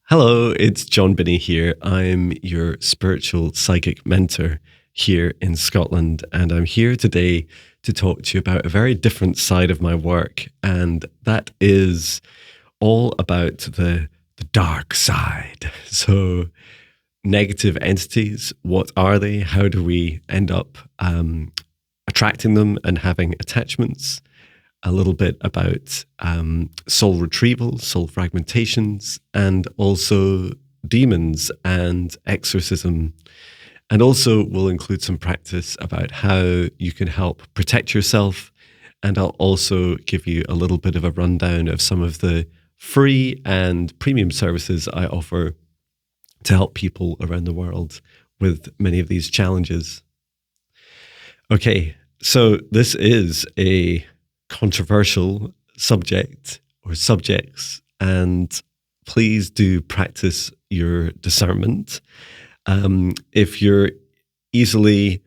Hello, it's Jon Binnie here. I'm your spiritual psychic mentor here in Scotland, and I'm here today to talk to you about a very different side of my work, and that is all about the dark side. So, negative entities, what are they? How do we end up attracting them and having attachments? A little bit about soul retrievals, soul fragmentations, and also demons and exorcism. And also we'll include some practice about how you can help protect yourself. And I'll also give you a little bit of a rundown of some of the free and premium services I offer to help people around the world with many of these challenges. Okay, so this is a controversial subject or subjects, and please do practice your discernment. If you're easily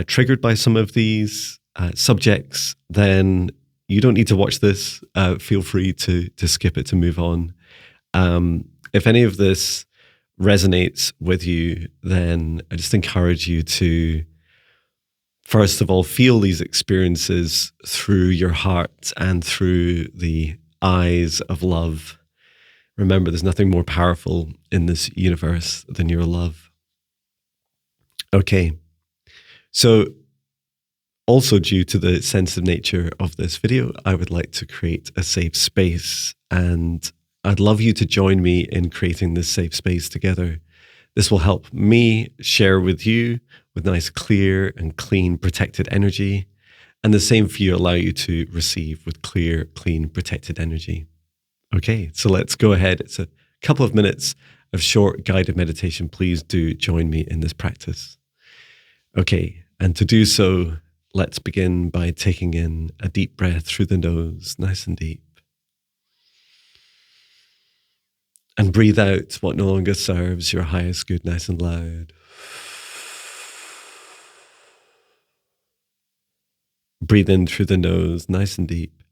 triggered by some of these subjects, then you don't need to watch this. Feel free to skip it, to move on. If any of this resonates with you, then I just encourage you to first of all, feel these experiences through your heart and through the eyes of love. Remember, there's nothing more powerful in this universe than your love. Okay, so also due to the sensitive nature of this video, I would like to create a safe space, and I'd love you to join me in creating this safe space together. This will help me share with you with nice, clear and clean, protected energy. And the same for you, allow you to receive with clear, clean, protected energy. Okay, so let's go ahead. It's a couple of minutes of short guided meditation. Please do join me in this practice. Okay, and to do so, let's begin by taking in a deep breath through the nose, nice and deep. And breathe out what no longer serves your highest good, nice and loud. Breathe in through the nose, nice and deep.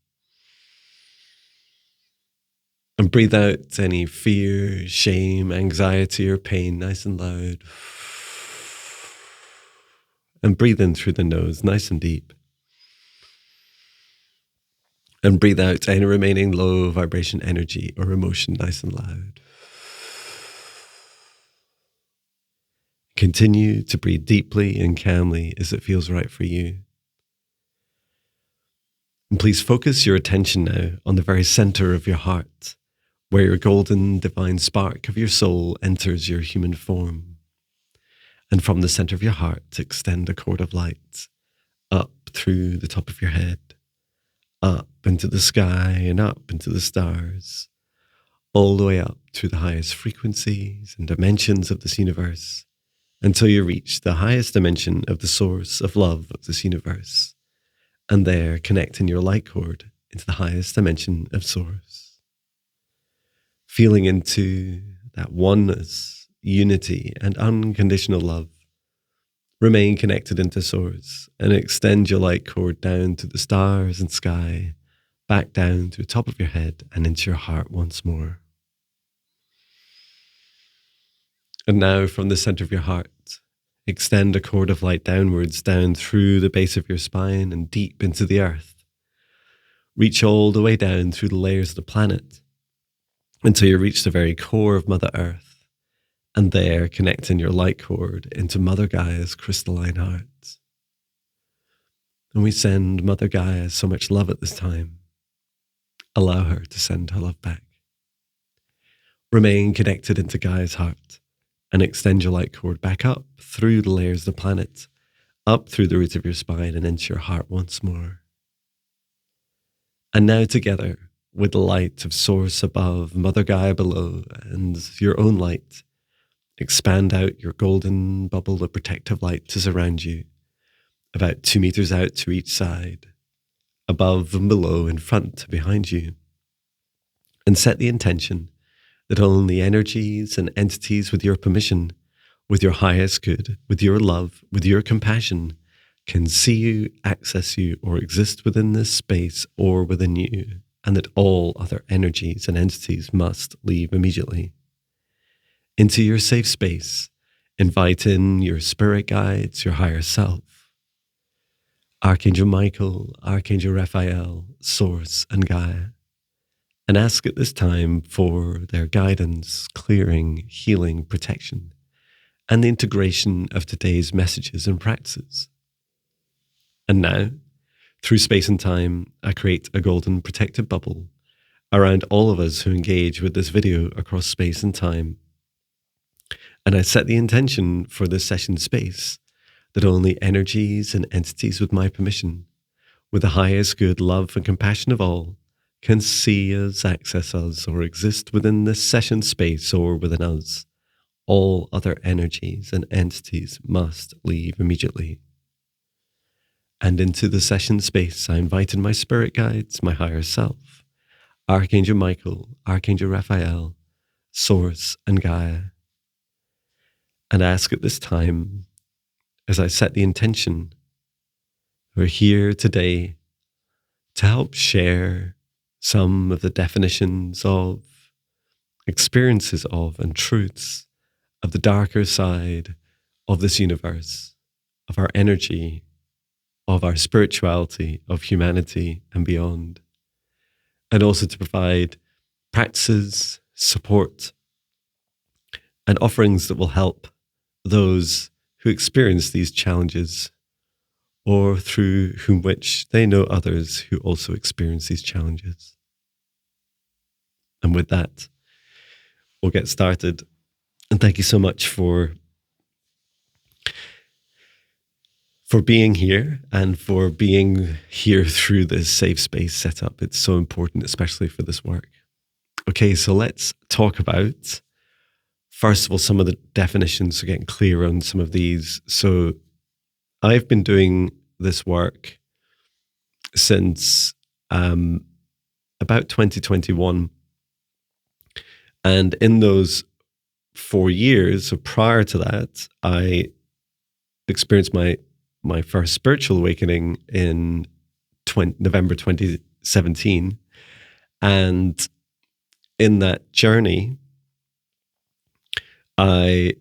And breathe out any fear, shame, anxiety, or pain, nice and loud. And breathe in through the nose, nice and deep. And breathe out any remaining low vibration energy or emotion, nice and loud. Continue to breathe deeply and calmly as it feels right for you. And please focus your attention now on the very center of your heart, where your golden divine spark of your soul enters your human form. And from the center of your heart, extend a cord of light up through the top of your head, up into the sky and up into the stars, all the way up to the highest frequencies and dimensions of this universe, until you reach the highest dimension of the source of love of this universe. And there, connect in your light cord into the highest dimension of source. Feeling into that oneness, unity, and unconditional love. Remain connected into source and extend your light cord down to the stars and sky, back down to the top of your head and into your heart once more. And now from the center of your heart, extend a cord of light downwards, down through the base of your spine and deep into the earth. Reach all the way down through the layers of the planet until you reach the very core of Mother Earth. And there, connect in your light cord into Mother Gaia's crystalline heart. And we send Mother Gaia so much love at this time. Allow her to send her love back. Remain connected into Gaia's heart. And extend your light cord back up through the layers of the planet, up through the root of your spine and into your heart once more. And now together, with the light of Source above, Mother Gaia below, and your own light, expand out your golden bubble of protective light to surround you, about 2 meters out to each side, above and below, in front and behind you. And set the intention that only energies and entities with your permission, with your highest good, with your love, with your compassion, can see you, access you, or exist within this space or within you, and that all other energies and entities must leave immediately. into your safe space. Invite in your spirit guides, your higher self, Archangel Michael, Archangel Raphael, Source, and Gaia, and ask at this time for their guidance, clearing, healing, protection, and the integration of today's messages and practices. And now, through space and time, I create a golden protective bubble around all of us who engage with this video across space and time. And I set the intention for this session space that only energies and entities with my permission, with the highest good, love, and compassion of all, can see us, access us, or exist within this session space or within us. All other energies and entities must leave immediately. And into the session space, I invited my spirit guides, my higher self, Archangel Michael, Archangel Raphael, Source, and Gaia, and ask at this time, as I set the intention, we're here today to help share some of the definitions of, experiences of, and truths of the darker side of this universe, of our energy, of our spirituality, of humanity and beyond. And also to provide practices, support, and offerings that will help those who experience these challenges, or through whom which they know others who also experience these challenges. And with that, we'll get started. And thank you so much for being here and for being here through this safe space setup. It's so important, especially for this work. Okay, so let's talk about, first of all, some of the definitions, so getting clear on some of these. So I've been doing this work since about 2021. And in those 4 years, so prior to that, I experienced my first spiritual awakening in November 2017. And in that journey, I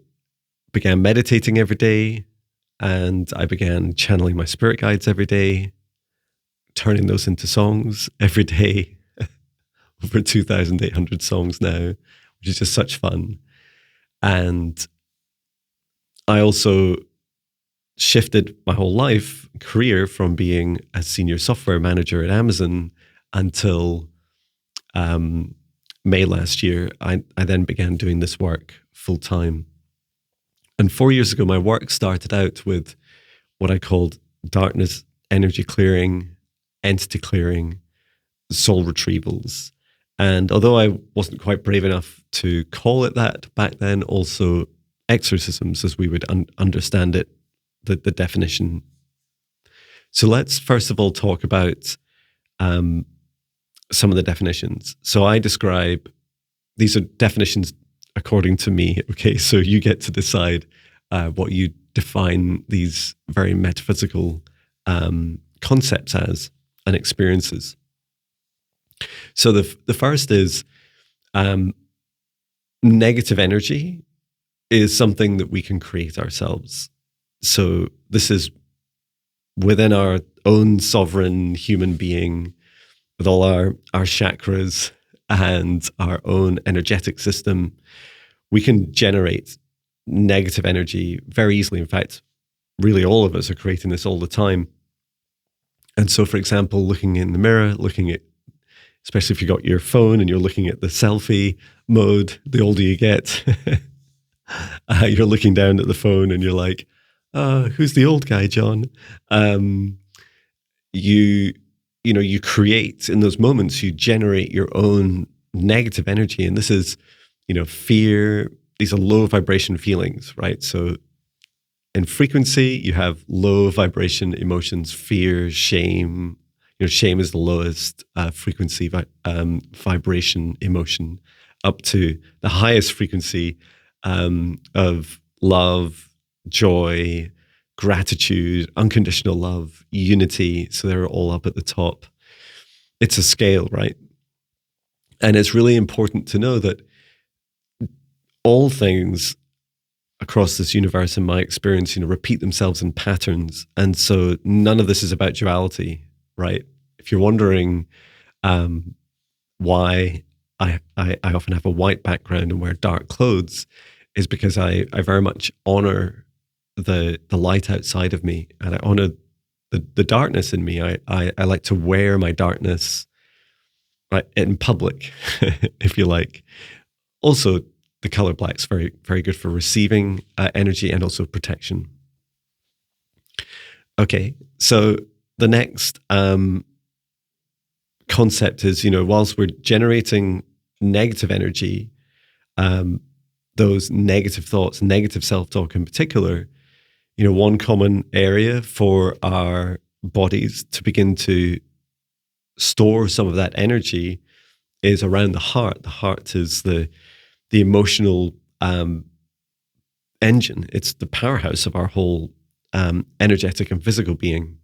began meditating every day, and I began channeling my spirit guides every day, turning those into songs every day, over 2,800 songs now, which is just such fun. And I also shifted my whole life career from being a senior software manager at Amazon until May last year. I then began doing this work full time. And 4 years ago, my work started out with what I called darkness energy clearing, entity clearing, soul retrievals. And although I wasn't quite brave enough to call it that back then, also exorcisms, as we would understand it, the definition. So let's first of all talk about some of the definitions. So I describe, these are definitions according to me, okay? So you get to decide what you define these very metaphysical concepts as and experiences. So the first is negative energy is something that we can create ourselves. So this is within our own sovereign human being, with all our chakras and our own energetic system. We can generate negative energy very easily. In fact, really all of us are creating this all the time. And so, for example, looking in the mirror, looking at, especially if you got your phone and you're looking at the selfie mode, the older you get, you're looking down at the phone and you're like, who's the old guy, John? You create in those moments, you generate your own negative energy. And this is, fear. These are low vibration feelings, right? So in frequency, you have low vibration emotions, fear, shame. Shame is the lowest frequency vibration emotion, up to the highest frequency of love, joy, gratitude, unconditional love, unity. So they're all up at the top. It's a scale, right? And it's really important to know that all things across this universe, in my experience, repeat themselves in patterns. And so none of this is about duality, right? If you're wondering why I often have a white background and wear dark clothes, is because I very much honor the light outside of me, and I honor the darkness in me. I like to wear my darkness right in public, if you like. Also, the color black's very, very good for receiving energy and also protection. Okay, so the next concept is, whilst we're generating negative energy, those negative thoughts, negative self-talk in particular, one common area for our bodies to begin to store some of that energy is around the heart. The heart is the emotional engine. It's the powerhouse of our whole energetic and physical being.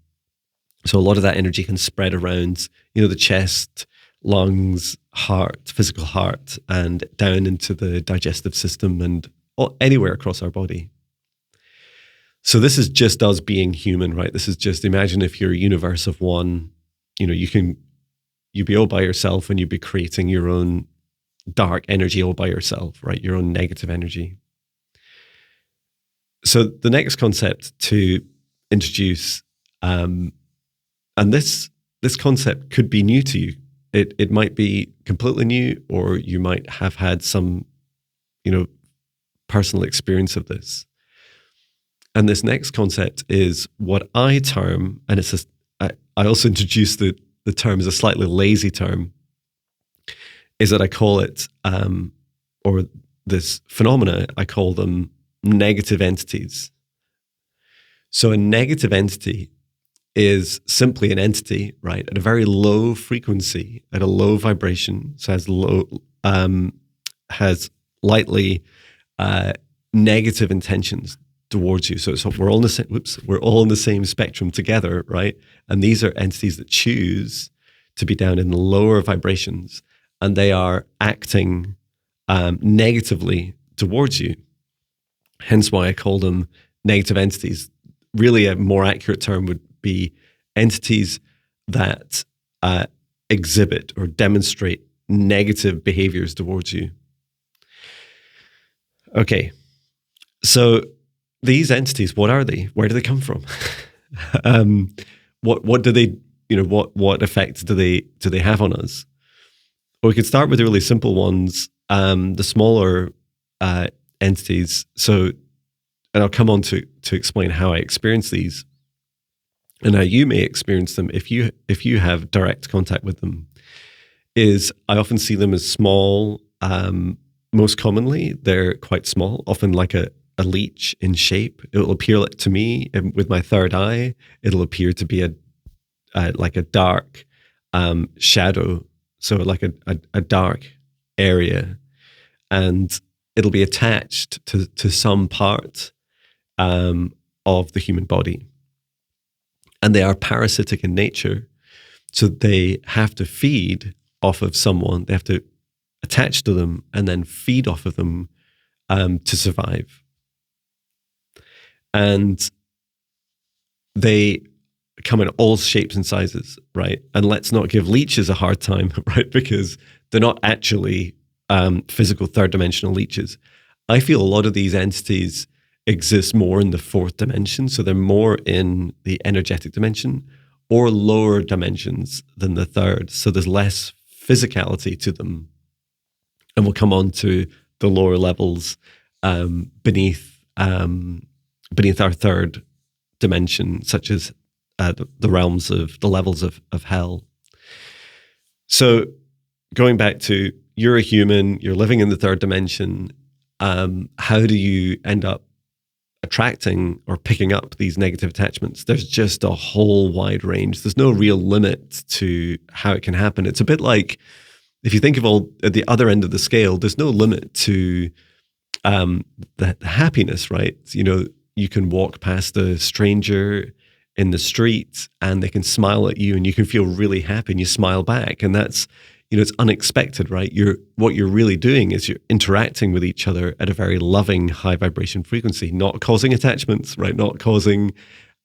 So a lot of that energy can spread around, the chest, lungs, heart, physical heart, and down into the digestive system and anywhere across our body. So this is just us being human, right? This is just, imagine if you're a universe of one, you'd be all by yourself and you'd be creating your own dark energy all by yourself, right? Your own negative energy. So the next concept to introduce, and this concept could be new to you. It might be completely new, or you might have had some, personal experience of this. And this next concept is what I term, and I also introduced the term as a slightly lazy term, is that I call it, or this phenomena, I call them negative entities. So a negative entity is simply an entity, right, at a very low frequency, at a low vibration, so has lightly negative intentions towards you. So we're all in the same spectrum together, right? And these are entities that choose to be down in the lower vibrations, and they are acting negatively towards you. Hence why I call them negative entities. Really, a more accurate term would be entities that exhibit or demonstrate negative behaviors towards you. Okay, so these entities, what are they? Where do they come from? What do they, what effects do they have on us? Well, we could start with the really simple ones, the smaller entities. So, and I'll come on to explain how I experience these and how you may experience them if you have direct contact with them. Is I often see them as small. Most commonly, they're quite small, often like a leech in shape. It will appear like, to me, with my third eye, it'll appear to be like a dark shadow, so like a dark area, and it'll be attached to some part of the human body. And they are parasitic in nature, so they have to feed off of someone. They have to attach to them and then feed off of them to survive. And they come in all shapes and sizes, right? And let's not give leeches a hard time, right? Because they're not actually physical third dimensional leeches. I feel a lot of these entities exist more in the fourth dimension. So they're more in the energetic dimension or lower dimensions than the third. So there's less physicality to them. And we'll come on to the lower levels beneath our third dimension, such as the realms of the levels of hell. So going back to, you're a human, you're living in the third dimension. How do you end up attracting or picking up these negative attachments? There's just a whole wide range. There's no real limit to how it can happen. It's a bit like, if you think of all at the other end of the scale, there's no limit to the happiness, right? You can walk past a stranger in the street and they can smile at you and you can feel really happy and you smile back. And that's, it's unexpected, right? What you're really doing is you're interacting with each other at a very loving, high vibration frequency, not causing attachments, right? Not causing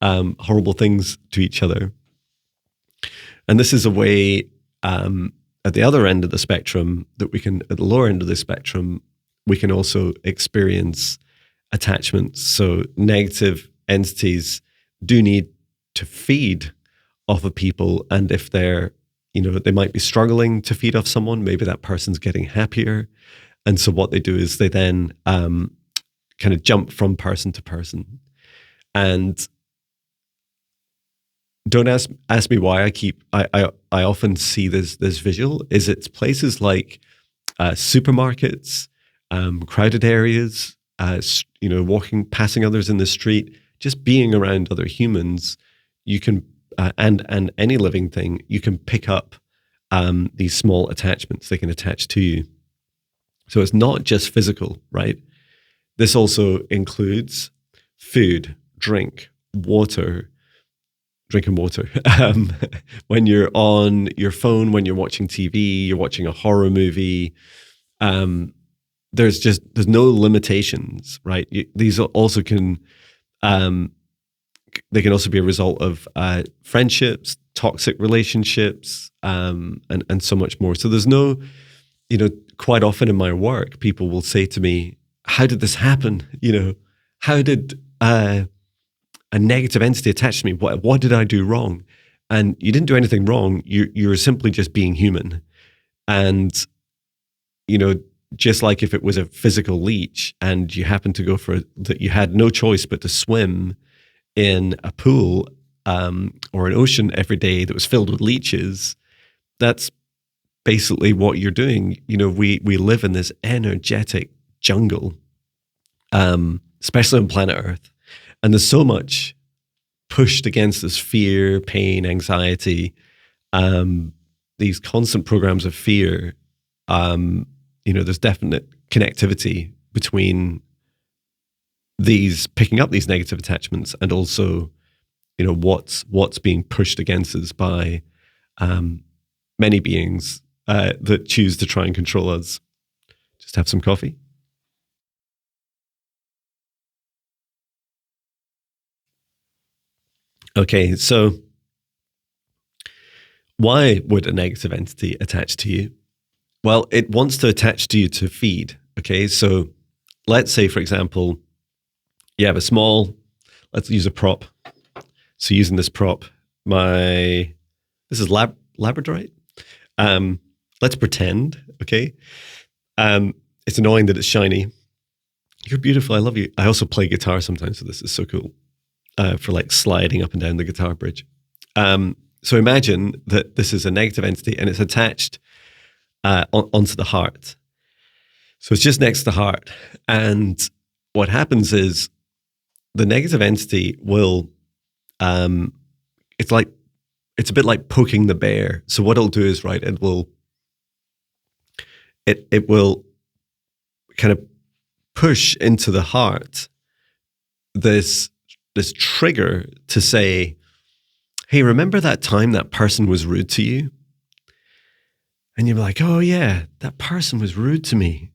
horrible things to each other. And this is a way at the other end of the spectrum that we can, at the lower end of the spectrum, we can also experience attachments. So negative entities do need to feed off of people. And if they're, they might be struggling to feed off someone, maybe that person's getting happier. And so what they do is they then kind of jump from person to person. And don't ask me why I often see this visual. Is it's places like supermarkets, crowded areas, passing others in the street, just being around other humans. You can and any living thing, you can pick up these small attachments. They can attach to you. So it's not just physical, right? This also includes food, drinking water. When you're on your phone, when you're watching TV, you're watching a horror movie, there's no limitations, right? These also can, they can also be a result of friendships, toxic relationships, and so much more. So there's no, quite often in my work, people will say to me, how did this happen? How did a negative entity attached to me? What did I do wrong? And you didn't do anything wrong. You're simply just being human. And, just like if it was a physical leech and you happened to go that you had no choice but to swim in a pool or an ocean every day that was filled with leeches, that's basically what you're doing. We live in this energetic jungle, especially on planet Earth. And there's so much pushed against us: fear, pain, anxiety, these constant programs of fear. There's definite connectivity between these, picking up these negative attachments, and also, what's being pushed against us by many beings that choose to try and control us. Just have some coffee. Okay, so why would a negative entity attach to you? Well, it wants to attach to you to feed. Okay, so let's say, for example, you have let's use a prop. So using this prop, this is labradorite. Let's pretend, okay? It's annoying that it's shiny. You're beautiful, I love you. I also play guitar sometimes, so this is so cool. For like sliding up and down the guitar bridge. So imagine that this is a negative entity and it's attached onto the heart. So it's just next to the heart. And what happens is the negative entity will, it's a bit like poking the bear. So what it'll do is, right, it will kind of push into the heart this trigger to say, hey, remember that time that person was rude to you? And you're like, oh yeah, that person was rude to me.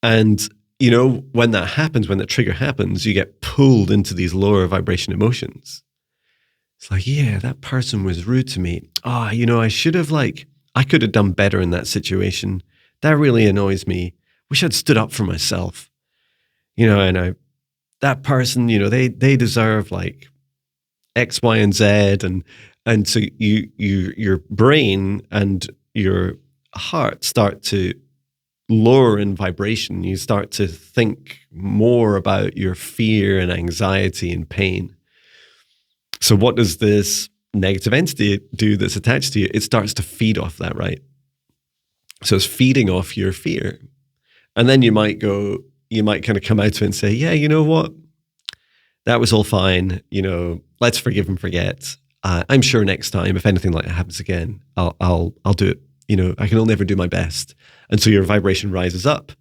And, when that happens, when that trigger happens, you get pulled into these lower vibration emotions. It's like, yeah, that person was rude to me. I could have done better in that situation. That really annoys me. Wish I'd stood up for myself. That person, they deserve like X, Y, and Z. And so your brain and your heart start to lower in vibration. You start to think more about your fear and anxiety and pain. So what does this negative entity do that's attached to you? It starts to feed off that, right? So it's feeding off your fear. And then you might kind of come out to it and say, yeah, you know what? That was all fine. Let's forgive and forget. I'm sure next time, if anything like that happens again, I'll do it. I can only ever do my best. And so your vibration rises up.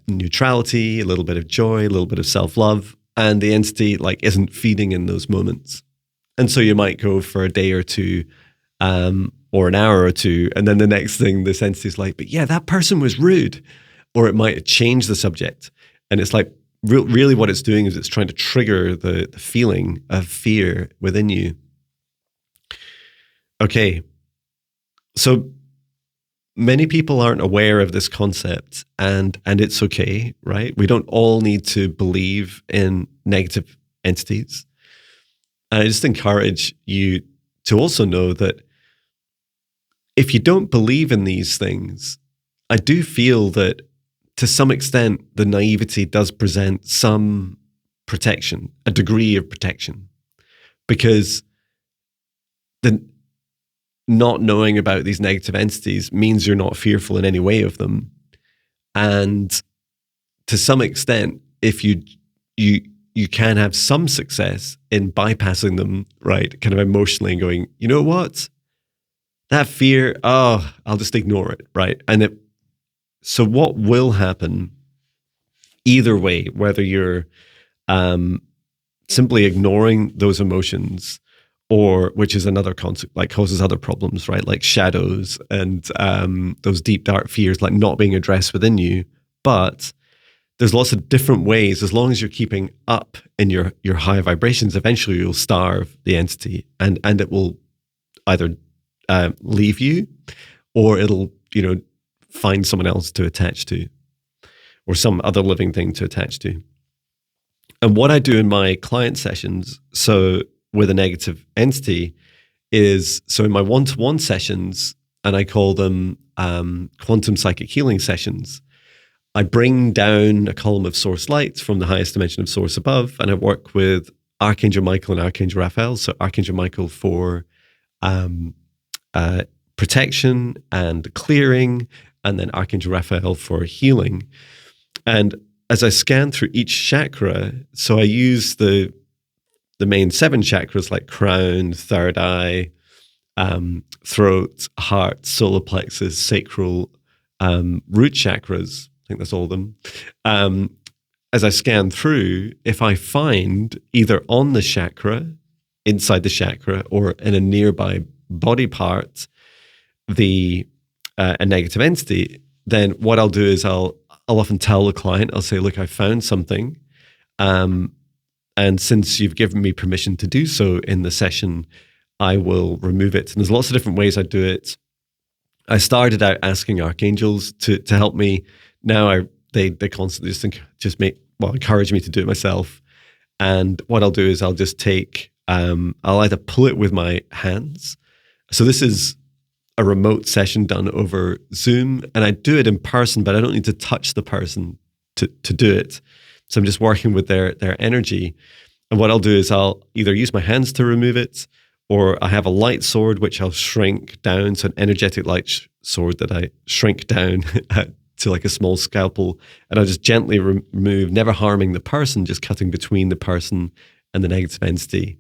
Neutrality, a little bit of joy, a little bit of self-love, and the entity isn't feeding in those moments. And so you might go for a day or two or an hour or two. And then the next thing, this entity's like, but yeah, that person was rude. Or it might change the subject. And it's like, really what it's doing is it's trying to trigger the feeling of fear within you. Okay. So many people aren't aware of this concept, and it's okay, right? We don't all need to believe in negative entities. And I just encourage you to also know that if you don't believe in these things, I do feel that to some extent, the naivety does present some protection, a degree of protection, because the not knowing about these negative entities means you're not fearful in any way of them. And to some extent, if you can have some success in bypassing them, right, kind of emotionally and going, you know what? That fear, I'll just ignore it, right? So what will happen either way, whether you're simply ignoring those emotions, or which is another concept, like causes other problems, right? Like shadows and those deep, dark fears, like not being addressed within you. But there's lots of different ways. As long as you're keeping up in your high vibrations, eventually you'll starve the entity, and it will either leave you, or it'll, find someone else to attach to, or some other living thing to attach to. And what I do in my client sessions, so with a negative entity, is, so in my one-to-one sessions, and I call them quantum psychic healing sessions, I bring down a column of source light from the highest dimension of source above, and I work with Archangel Michael and Archangel Raphael. So Archangel Michael for protection and clearing, and then Archangel Raphael for healing. And as I scan through each chakra, so I use the main 7 chakras like crown, third eye, throat, heart, solar plexus, sacral, root chakras. I think that's all of them. As I scan through, if I find either on the chakra, inside the chakra, or in a nearby body part, a negative entity, then what I'll do is I'll often tell the client, I'll say, look, I found something. And since you've given me permission to do so in the session, I will remove it. And there's lots of different ways I do it. I started out asking archangels to help me. Now they constantly encourage me to do it myself. And what I'll do is I'll just take, I'll either pull it with my hands. So this is a remote session done over Zoom, and I do it in person, but I don't need to touch the person to do it. So I'm just working with their energy. And what I'll do is I'll either use my hands to remove it, or I have a light sword, which I'll shrink down. So an energetic light sword that I shrink down to like a small scalpel. And I'll just gently remove, never harming the person, just cutting between the person and the negative entity.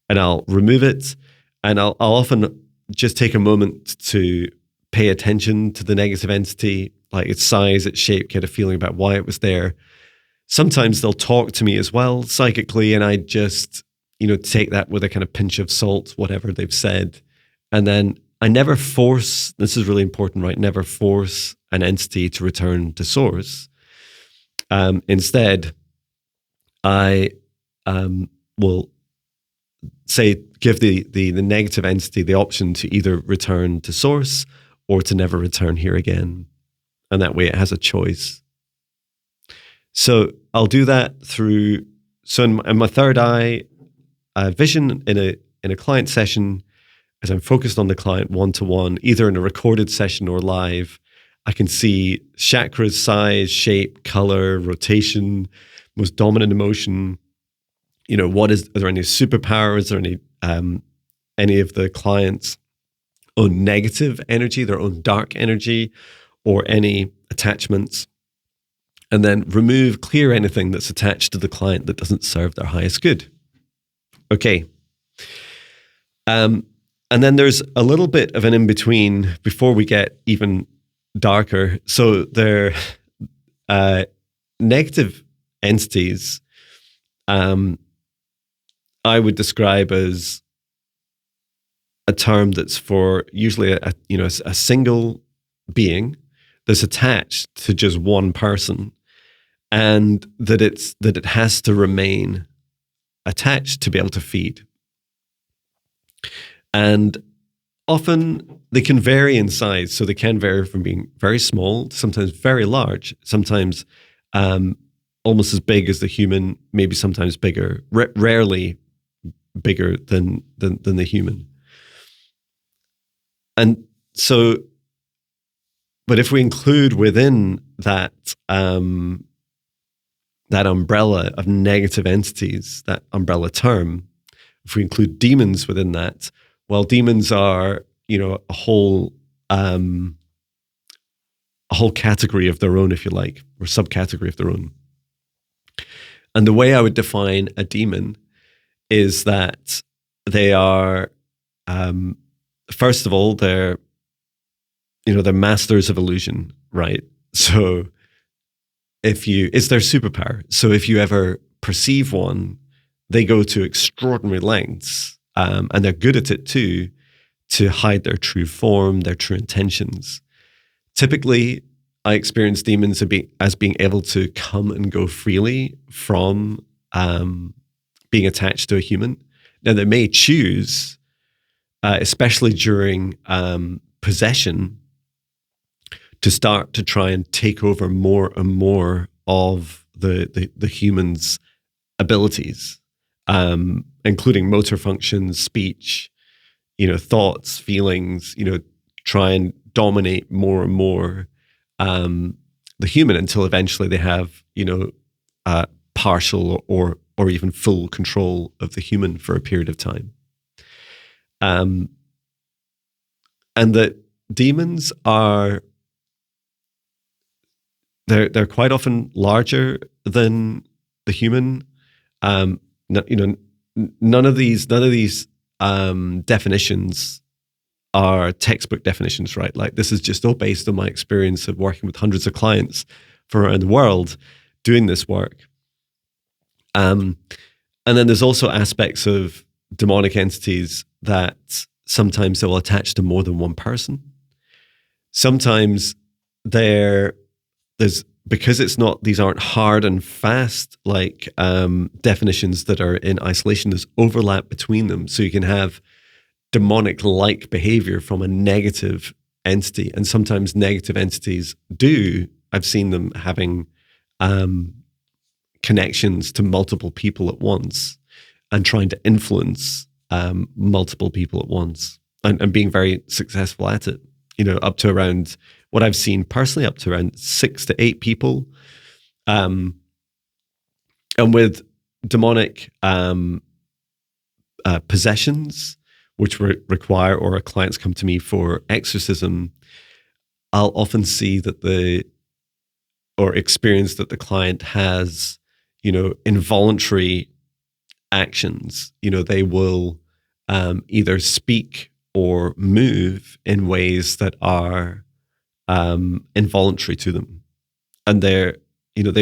And I'll remove it. And I'll often just take a moment to pay attention to the negative entity, like its size, its shape, get a feeling about why it was there. Sometimes they'll talk to me as well psychically, and I just, take that with a kind of pinch of salt, whatever they've said. And then I never force, this is really important, right? Never force an entity to return to source. Instead, I will say, give the negative entity the option to either return to source or to never return here again. And that way it has a choice. So I'll do that through, so in my third eye vision in a client session, as I'm focused on the client one-to-one, either in a recorded session or live, I can see chakras, size, shape, color, rotation, most dominant emotion. Are there any superpowers? Are there any of the client's own negative energy, their own dark energy, or any attachments? And then clear anything that's attached to the client that doesn't serve their highest good. Okay. And then there's a little bit of an in-between before we get even darker. So they're negative entities, I would describe as a term that's for usually a single being that's attached to just one person, and that it has to remain attached to be able to feed. And often they can vary in size. So they can vary from being very small to sometimes very large, sometimes almost as big as the human, maybe sometimes bigger, rarely bigger than the human. And so, but if we include within that that umbrella of negative entities, that umbrella term, if we include demons within that, well, demons are, a whole category of their own, if you like, or subcategory of their own. And the way I would define a demon is that they are, first of all, they're masters of illusion, right? So it's their superpower. So if you ever perceive one, they go to extraordinary lengths, and they're good at it too, to hide their true form, their true intentions. Typically, I experience demons as being able to come and go freely from being attached to a human. Now, they may choose, especially during possession, to start to try and take over more and more of the human's abilities, including motor functions, speech, thoughts, feelings, try and dominate more and more the human until eventually they have, partial or even full control of the human for a period of time. And that demons are, they're quite often larger than the human. None of these definitions are textbook definitions, right? Like, this is just all based on my experience of working with hundreds of clients from around the world doing this work. And then there's also aspects of demonic entities that sometimes they will attach to more than one person. Sometimes because these aren't hard and fast like definitions that are in isolation, there's overlap between them. So you can have demonic-like behavior from a negative entity, and sometimes negative entities I've seen them having connections to multiple people at once and trying to influence multiple people at once, and being very successful at it, up to around, what I've seen personally, up to around 6 to 8 people. And with demonic possessions, which require, or our clients come to me for exorcism, I'll often see or experience that the client has, involuntary actions. They will either speak or move in ways that are involuntary to them. And they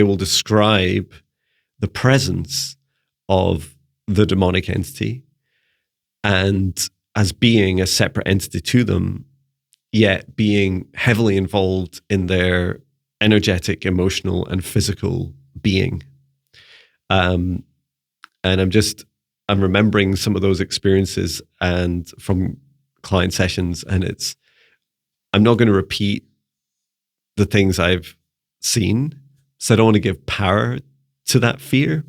will describe the presence of the demonic entity and as being a separate entity to them, yet being heavily involved in their energetic, emotional, and physical being. And I'm remembering some of those experiences and from client sessions, and I'm not going to repeat the things I've seen, so I don't want to give power to that fear.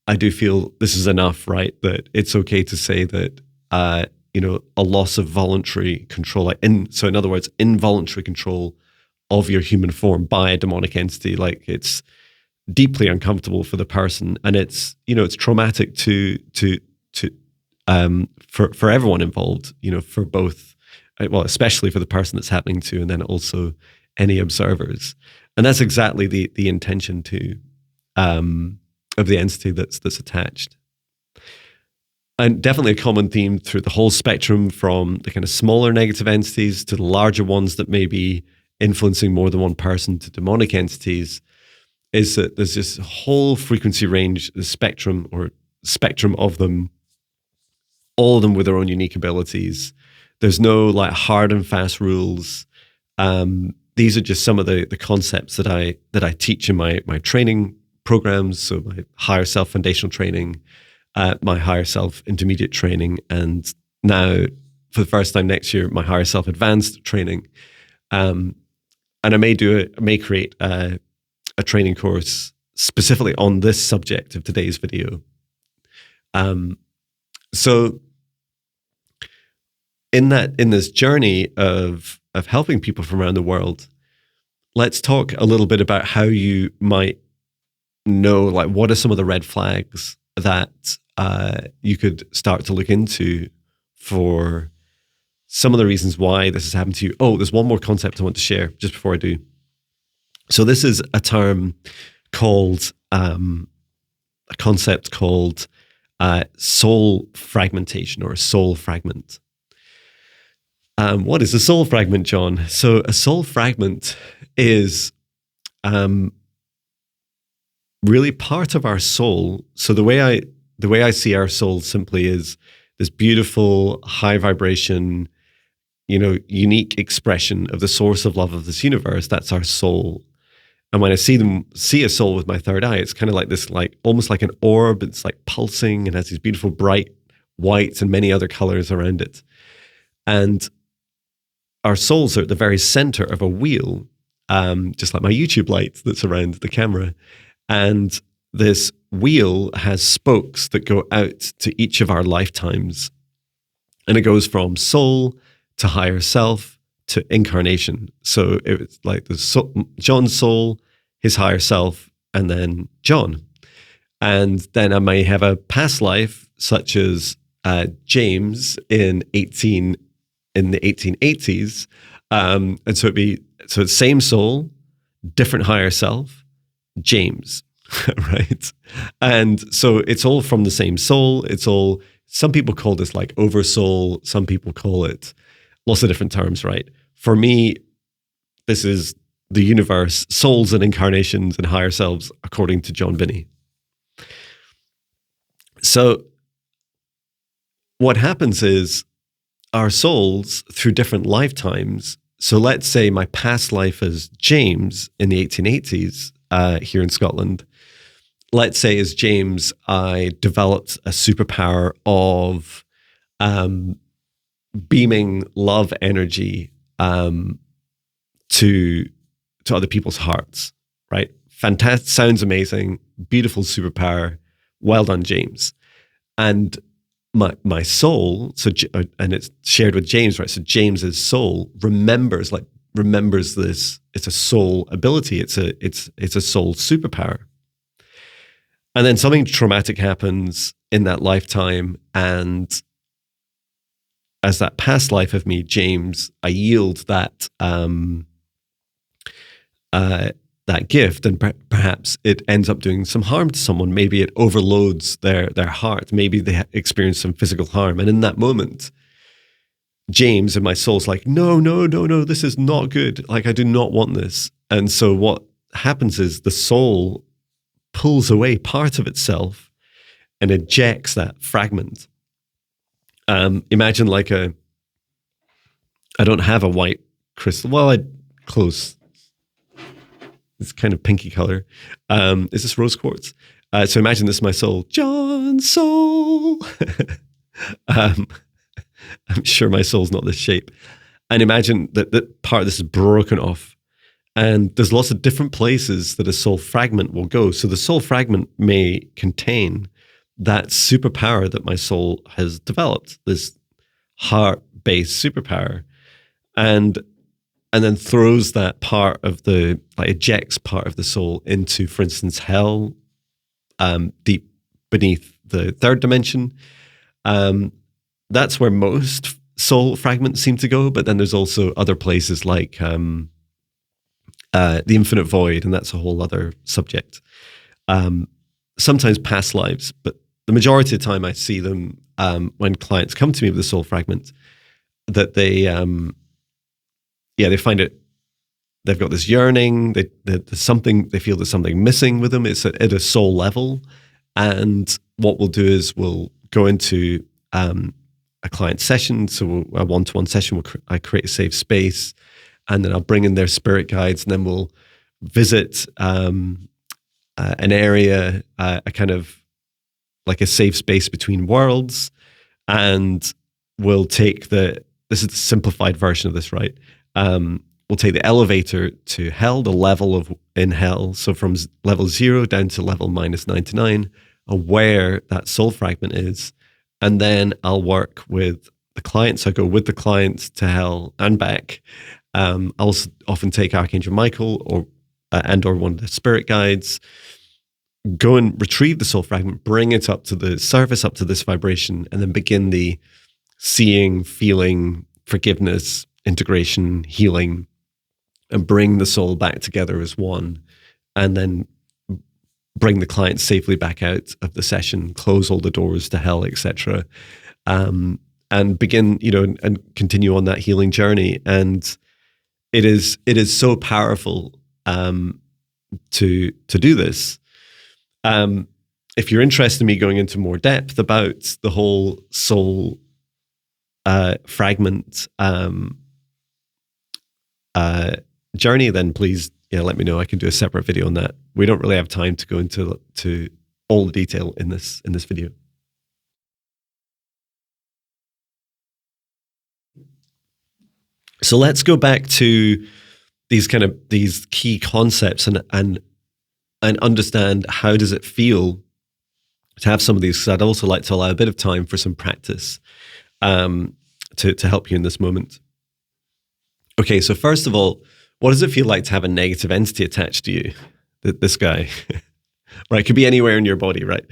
I do feel this is enough, right? That it's okay to say that, a loss of voluntary control, so in other words, involuntary control of your human form by a demonic entity, like, it's deeply uncomfortable for the person, and it's traumatic for everyone involved, for both, well, especially for the person that's happening to, and then also any observers. And that's exactly the intention too, of the entity that's attached. And definitely a common theme through the whole spectrum, from the kind of smaller negative entities to the larger ones that may be influencing more than one person, to demonic entities, is that there's this whole frequency range, the spectrum of them, all of them with their own unique abilities. There's no like hard and fast rules. These are just some of the concepts that I teach in my training programs. So my higher self foundational training, my higher self intermediate training, and now for the first time next year, my higher self advanced training. And I may create a training course specifically on this subject of today's video. So in this journey of helping people from around the world, let's talk a little bit about how you might know, like, what are some of the red flags that you could start to look into for some of the reasons why this has happened to you. Oh, there's one more concept I want to share just before I do. So this is a term called, a concept called soul fragmentation, or a soul fragment. What is a soul fragment, John? So a soul fragment is really part of our soul. So the way I see our soul simply is this beautiful, high vibration, unique expression of the source of love of this universe. That's our soul. And when I see a soul with my third eye, it's kind of like this, like almost like an orb. It's like pulsing and has these beautiful bright whites and many other colors around it. And our souls are at the very center of a wheel, just like my YouTube light that's around the camera. And this wheel has spokes that go out to each of our lifetimes. And it goes from soul to higher self to incarnation. So it's like John's soul, his higher self, and then John. And then I may have a past life, such as James in the 1880s. And so it's same soul, different higher self, James, right? And so it's all from the same soul. Some people call this like oversoul. Some people call it lots of different terms, right? For me, this is the universe, souls and incarnations and higher selves, according to Jon Binnie. So what happens is our souls through different lifetimes. So let's say my past life as James in the 1880s here in Scotland. Let's say as James, I developed a superpower of beaming love energy to other people's hearts, right? Fantastic, sounds amazing, beautiful superpower. Well done, James. And my soul, and it's shared with James, right? So James's soul remembers this. It's a soul ability. It's a soul superpower. And then something traumatic happens in that lifetime, and as that past life of me, James, I yield that that gift, and perhaps it ends up doing some harm to someone. Maybe it overloads their heart. Maybe they experience some physical harm. And in that moment, James and my soul's like, no, this is not good. Like, I do not want this. And so what happens is the soul pulls away part of itself and ejects that fragment. Imagine like I don't have a white crystal. Well, close. It's kind of pinky color. Is this rose quartz? So imagine this is my soul. John's soul. I'm sure my soul's not this shape. And imagine that part of this is broken off. And there's lots of different places that a soul fragment will go. So the soul fragment may contain that superpower that my soul has developed, this heart-based superpower. And then throws that part of ejects part of the soul into, for instance, hell, deep beneath the third dimension. That's where most soul fragments seem to go, but then there's also other places like the infinite void, and that's a whole other subject. Sometimes past lives, but the majority of the time I see them when clients come to me with a soul fragment, that they find it, they've got this yearning, they feel there's something missing with them. It's at a soul level. And what we'll do is we'll go into a client session. So a one-to-one session, I create a safe space, and then I'll bring in their spirit guides, and then we'll visit an area, a kind of like a safe space between worlds, and we'll take this is the simplified version of this, right? We'll take the elevator to hell, the level in hell. So from level 0 down to level -99, where that soul fragment is. And then I'll work with the client. So I go with the client to hell and back. I'll also often take Archangel Michael or one of the spirit guides, go and retrieve the soul fragment, bring it up to the surface, up to this vibration, and then begin the seeing, feeling, forgiveness, integration, healing, and bring the soul back together as one, and then bring the client safely back out of the session, close all the doors to hell, etc., and begin, and continue on that healing journey. And it is so powerful to do this. If you're interested in me going into more depth about the whole soul fragment journey, then please let me know. I can do a separate video on that. We don't really have time to go into all the detail in this video. So let's go back to these key concepts and understand, how does it feel to have some of these. So I'd also like to allow a bit of time for some practice to help you in this moment. Okay, so first of all, what does it feel like to have a negative entity attached to you? This guy, right? It could be anywhere in your body, right?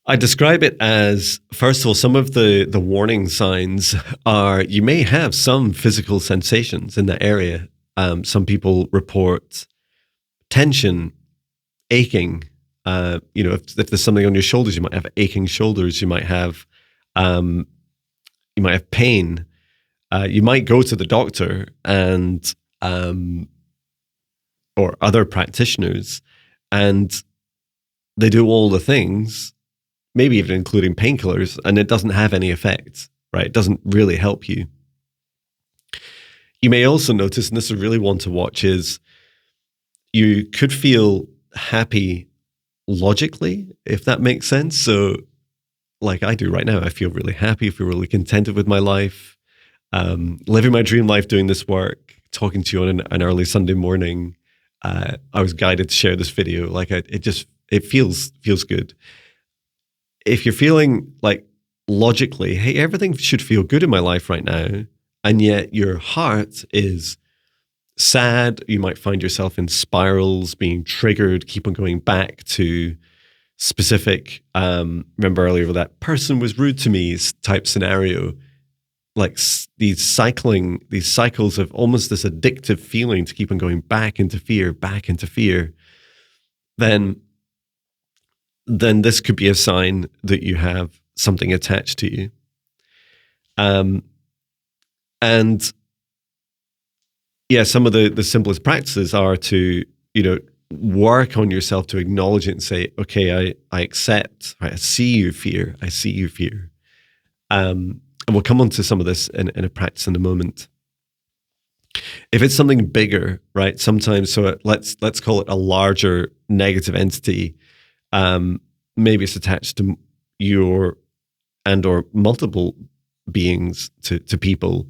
I describe it as, first of all, some of the warning signs are you may have some physical sensations in that area. Some people report tension, aching. If there's something on your shoulders, you might have aching shoulders. You might have pain. You might go to the doctor and or other practitioners, and they do all the things, maybe even including painkillers, and it doesn't have any effect, right? It doesn't really help you. You may also notice, and this is really one to watch, is you could feel happy logically, if that makes sense. So like I do right now, I feel really happy, feel really contented with my life, living my dream life, doing this work, talking to you on an early Sunday morning. I was guided to share this video. Like it feels good. If you're feeling like logically, hey, everything should feel good in my life right now, and yet your heart is sad, you might find yourself in spirals, being triggered, keep on going back to specific, remember earlier that person was rude to me type scenario, like these cycles of almost this addictive feeling to keep on going back into fear, then this could be a sign that you have something attached to you. And yeah, some of the simplest practices are to, work on yourself to acknowledge it and say, okay, I accept, right, I see you fear. And we'll come on to some of this in a practice in a moment. If it's something bigger, right, sometimes, so let's call it a larger negative entity, maybe it's attached to your or multiple beings, to people.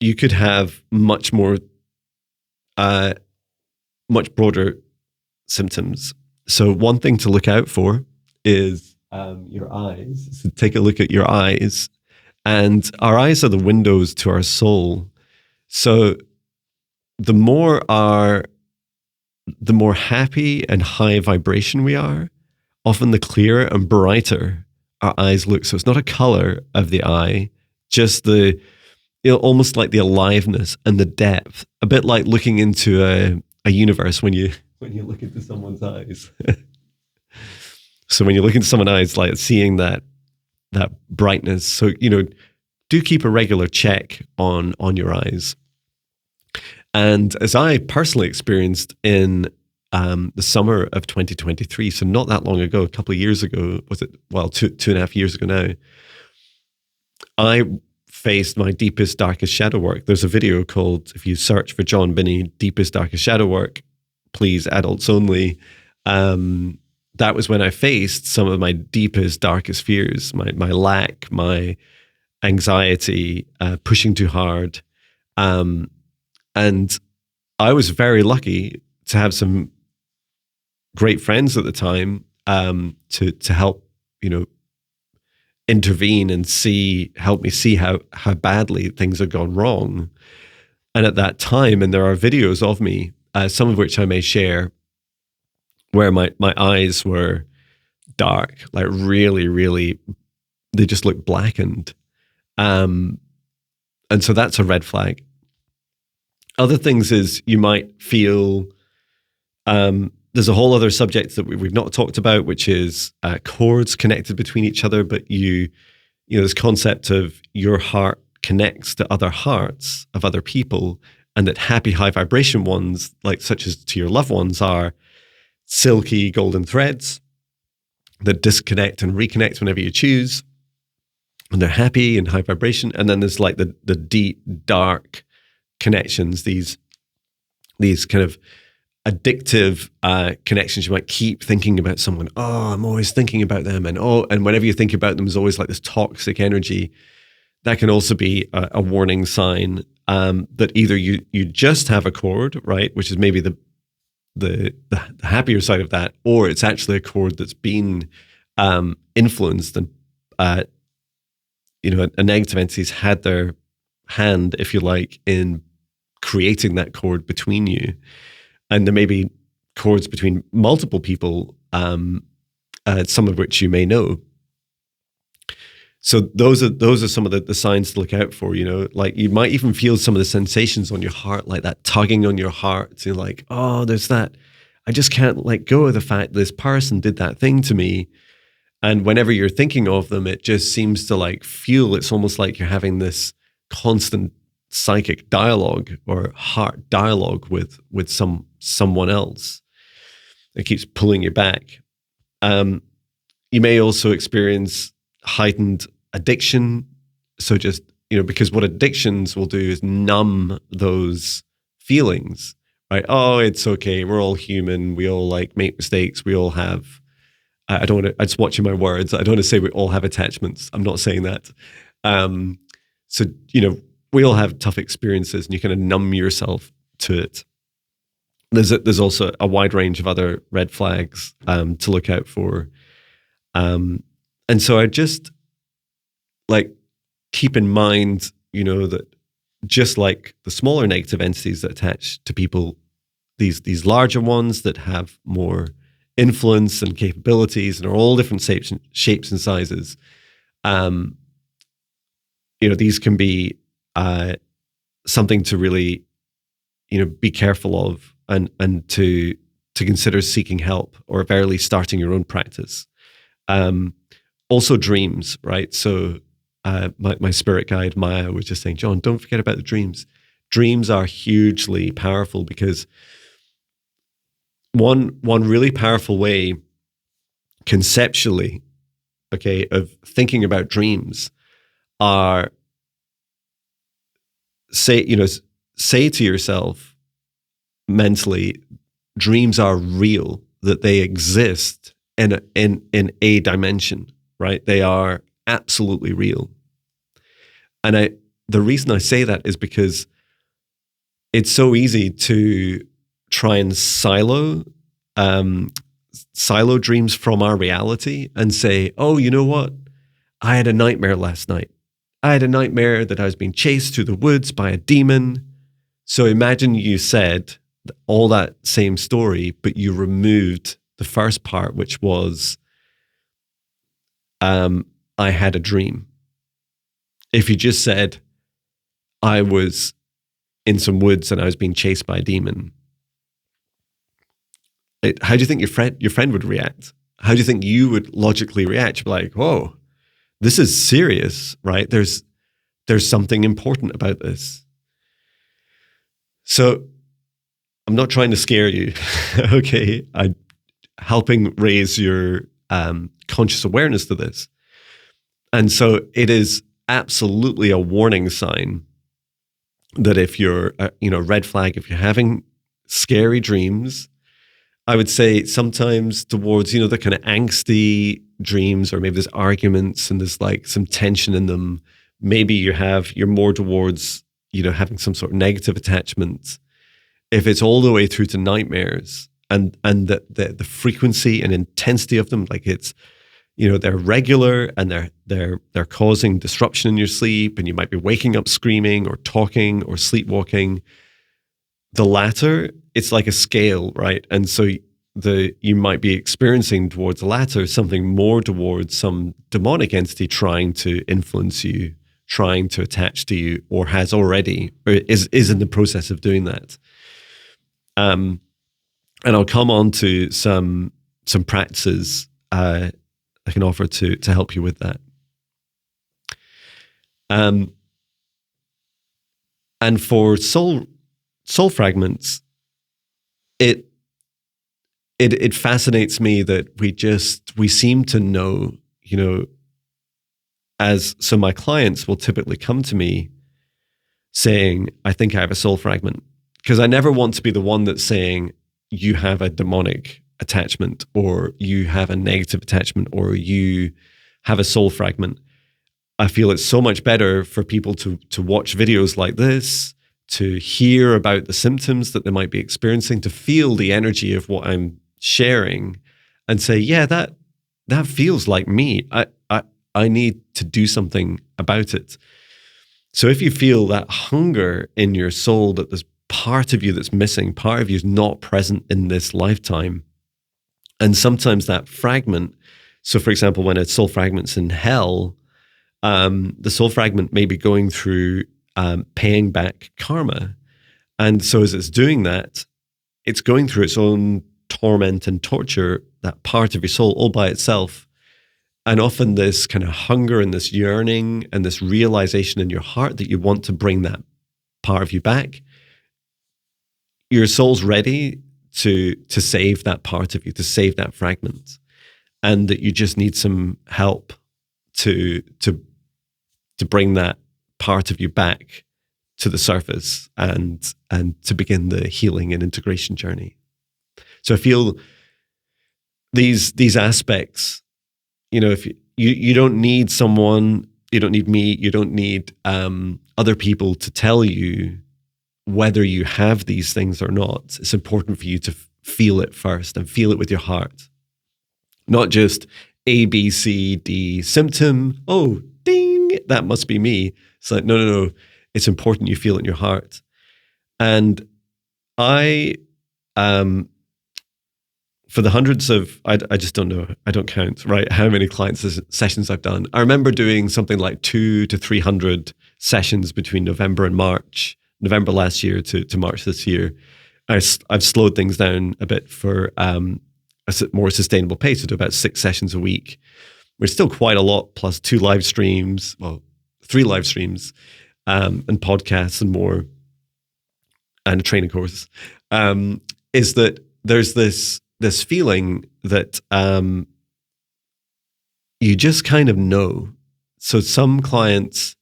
You could have much broader symptoms. So one thing to look out for is your eyes. So take a look at your eyes, and our eyes are the windows to our soul. So the more happy and high vibration we are, often the clearer and brighter our eyes look. So it's not a color of the eye, just the, almost like the aliveness and the depth, a bit like looking into a universe when you look into someone's eyes. So when you look into someone's eyes, like seeing that brightness. So, do keep a regular check on your eyes. And as I personally experienced in the summer of 2023, so not that long ago, a couple of years ago, was it? Well, two and a half years ago now, I faced my deepest, darkest shadow work. There's a video called, if you search for Jon Binnie, Deepest, Darkest Shadow Work, please, adults only. That was when I faced some of my deepest, darkest fears, my lack, my anxiety, pushing too hard. And I was very lucky to have some great friends at the time to help, intervene and help me see how badly things had gone wrong. And at that time, and there are videos of me, some of which I may share, where my eyes were dark, like really, really, they just looked blackened. And so that's a red flag. Other things is you might feel, there's a whole other subject that we've not talked about, which is chords connected between each other. But this concept of your heart connects to other hearts of other people, and that happy high vibration ones, like such as to your loved ones, are silky golden threads that disconnect and reconnect whenever you choose, and they're happy and high vibration. And then there's like the deep, dark connections, these kind of addictive connections. You might keep thinking about someone. Oh, I'm always thinking about them. And whenever you think about them, there's always like this toxic energy. That can also be a warning sign that either you just have a cord, right, which is maybe the happier side of that, or it's actually a cord that's been influenced, and a negative entity's had their hand, if you like, in creating that cord between you. And there may be cords between multiple people, some of which you may know. So those are some of the signs to look out for. Like you might even feel some of the sensations on your heart, like that tugging on your heart. You're like, oh, there's that. I just can't let go of the fact this person did that thing to me. And whenever you're thinking of them, it just seems to like fuel. It's almost like you're having this constant psychic dialogue or heart dialogue with someone else. It keeps pulling you back. You may also experience heightened addiction. So just, because what addictions will do is numb those feelings, right? Oh, it's okay. We're all human. We all like make mistakes. We all have, I just watching my words. I don't want to say we all have attachments. I'm not saying that. So, we all have tough experiences, and you kind of numb yourself to it. There's also a wide range of other red flags to look out for. And so I just like keep in mind, that just like the smaller negative entities that attach to people, these larger ones that have more influence and capabilities and are all different shapes and sizes, these can be something to really, be careful of, and to consider seeking help, or at very least starting your own practice. Also dreams, right? So my spirit guide, Maya, was just saying, Jon, don't forget about the dreams. Dreams are hugely powerful, because one really powerful way conceptually, okay, of thinking about dreams are, say to yourself mentally, dreams are real, that they exist in a dimension, right? They are absolutely real. And the reason I say that is because it's so easy to try and silo dreams from our reality and say, oh, you know what? I had a nightmare last night. I had a nightmare that I was being chased through the woods by a demon. So imagine you said all that same story, but you removed the first part, which was, I had a dream. If you just said, I was in some woods and I was being chased by a demon, how do you think your friend would react? How do you think you would logically react? You'd be like, whoa, this is serious, right? There's something important about this. So I'm not trying to scare you. Okay, helping raise your conscious awareness to this. And so it is absolutely a warning sign that if you're, red flag, if you're having scary dreams, I would say sometimes towards, the kind of angsty dreams, or maybe there's arguments and there's like some tension in them. Maybe you're more towards, having some sort of negative attachment. If it's all the way through to nightmares and the frequency and intensity of them, like it's, they're regular and they're causing disruption in your sleep, and you might be waking up screaming or talking or sleepwalking. The latter, it's like a scale, right? And so you might be experiencing towards the latter something more towards some demonic entity trying to influence you, trying to attach to you, or has already, or is in the process of doing that. And I'll come on to some practices I can offer to help you with that. And for soul fragments, it fascinates me that we seem to know, so my clients will typically come to me saying, I think I have a soul fragment, because I never want to be the one that's saying you have a demonic attachment, or you have a negative attachment, or you have a soul fragment. I feel it's so much better for people to watch videos like this, to hear about the symptoms that they might be experiencing, to feel the energy of what I'm sharing and say, yeah, that feels like me. I need to do something about it. So if you feel that hunger in your soul, that there's part of you that's missing, part of you is not present in this lifetime, and sometimes that fragment, so for example, when a soul fragment's in hell, the soul fragment may be going through paying back karma. And so as it's doing that, it's going through its own torment and torture, that part of your soul all by itself. And often this kind of hunger and this yearning and this realization in your heart that you want to bring that part of you back, your soul's ready to save that part of you, to save that fragment. And that you just need some help to bring that part of you back to the surface and to begin the healing and integration journey. So I feel these aspects, if you don't need someone, you don't need me, you don't need other people to tell you whether you have these things or not. It's important for you to feel it first and feel it with your heart. Not just A, B, C, D symptom. Oh, ding, that must be me. It's like, no. It's important you feel it in your heart. And I, for the hundreds of, I just don't know, I don't count, right, how many clients sessions I've done. I remember doing something like 200 to 300 sessions between November and March, November last year to March this year. I've slowed things down a bit for a more sustainable pace, to about 6 sessions a week, which is still quite a lot, plus 2 live streams, 3 live streams, and podcasts and more, and a training course, is that there's this feeling that you just kind of know. So some clients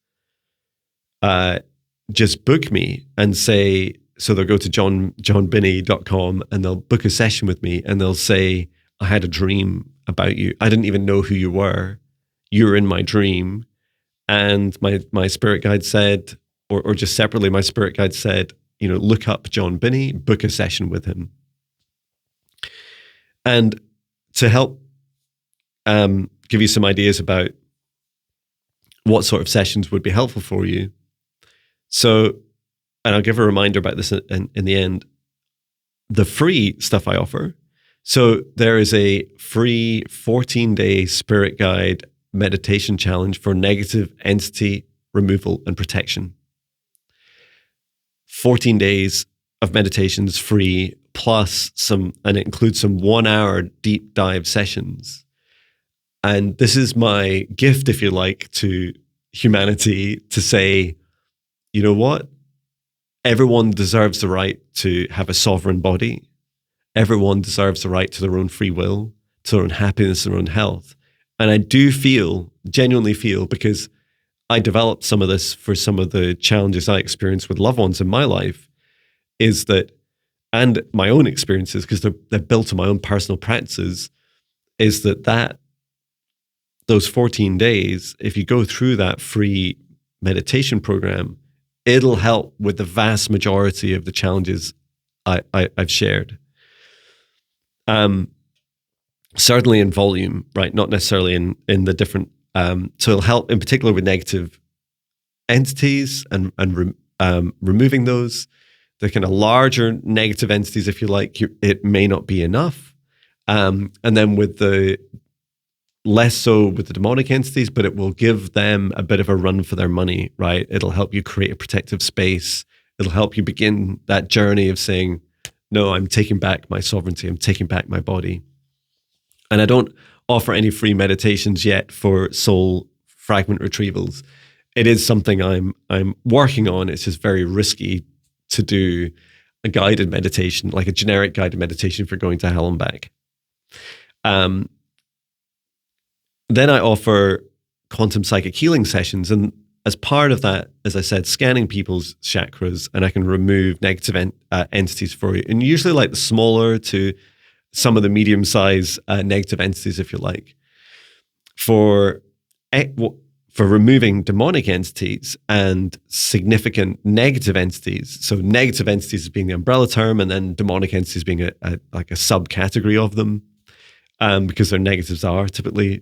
just book me and say, so they'll go to jonbinnie.com and they'll book a session with me and they'll say, I had a dream about you. I didn't even know who you were. You were in my dream. And my spirit guide said, or just separately, my spirit guide said, look up Jon Binnie, book a session with him. And to help give you some ideas about what sort of sessions would be helpful for you. So, and I'll give a reminder about this in the end, the free stuff I offer. So there is a free 14-day spirit guide meditation challenge for negative entity removal and protection. 14 days of meditations free, plus and it includes some 1-hour deep dive sessions. And this is my gift, if you like, to humanity, to say, you know what? Everyone deserves the right to have a sovereign body. everyone deserves the right to their own free will, to their own happiness, their own health. And I do genuinely feel, because I developed some of this for some of the challenges I experienced with loved ones in my life, is that, and my own experiences, because they're built on my own personal practices, is that those 14 days, if you go through that free meditation program, it'll help with the vast majority of the challenges I've shared. Certainly in volume, right? Not necessarily in the different. So it'll help in particular with negative entities and removing those. The kind of larger negative entities, if you like, it may not be enough. And then with the less so with the demonic entities, but it will give them a bit of a run for their money, right? It'll help you create a protective space. It'll help you begin that journey of saying, no, I'm taking back my sovereignty. I'm taking back my body. And I don't offer any free meditations yet for soul fragment retrievals. It is something I'm working on. It's just very risky to do a guided meditation, like a generic guided meditation for going to hell and back. Then I offer quantum psychic healing sessions. And as part of that, as I said, scanning people's chakras, and I can remove negative entities for you. And usually like the smaller to some of the medium-sized negative entities, if you like. For removing demonic entities and significant negative entities, so negative entities being the umbrella term, and then demonic entities being like a subcategory of them, because their negatives are typically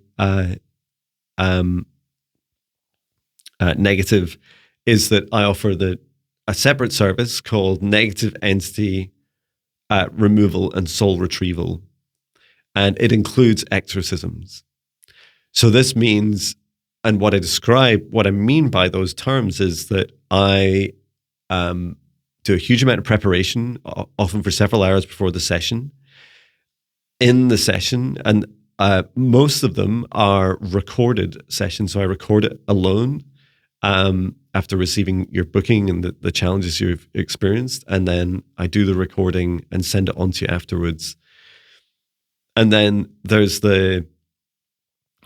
negative, is that I offer a separate service called negative entity removal and soul retrieval, and it includes exorcisms. So this means, and what I mean by those terms is that I do a huge amount of preparation, often for several hours before the session. In the session, and most of them are recorded sessions, so I record it alone after receiving your booking and the challenges you've experienced, and then I do the recording and send it on to you afterwards. And then there's the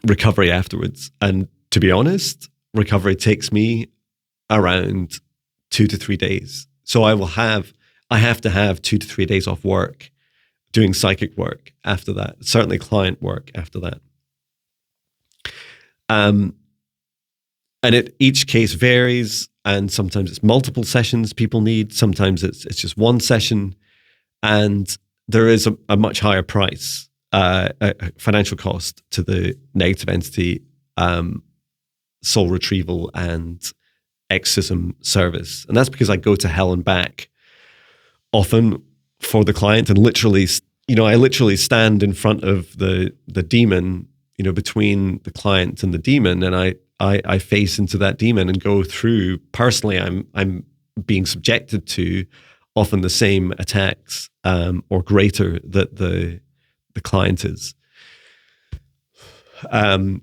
recovery afterwards. And to be honest, recovery takes me around 2 to 3 days. So I have to have 2 to 3 days off work doing psychic work after that, certainly client work after that. And each case varies, and sometimes it's multiple sessions people need, sometimes it's just one session, and there is a much higher price, a financial cost to the negative entity soul retrieval and exorcism service. And that's because I go to hell and back often for the client, and literally, I literally stand in front of the demon, between the client and the demon, and I face into that demon and go through. Personally, I'm being subjected to often the same attacks or greater that the client is.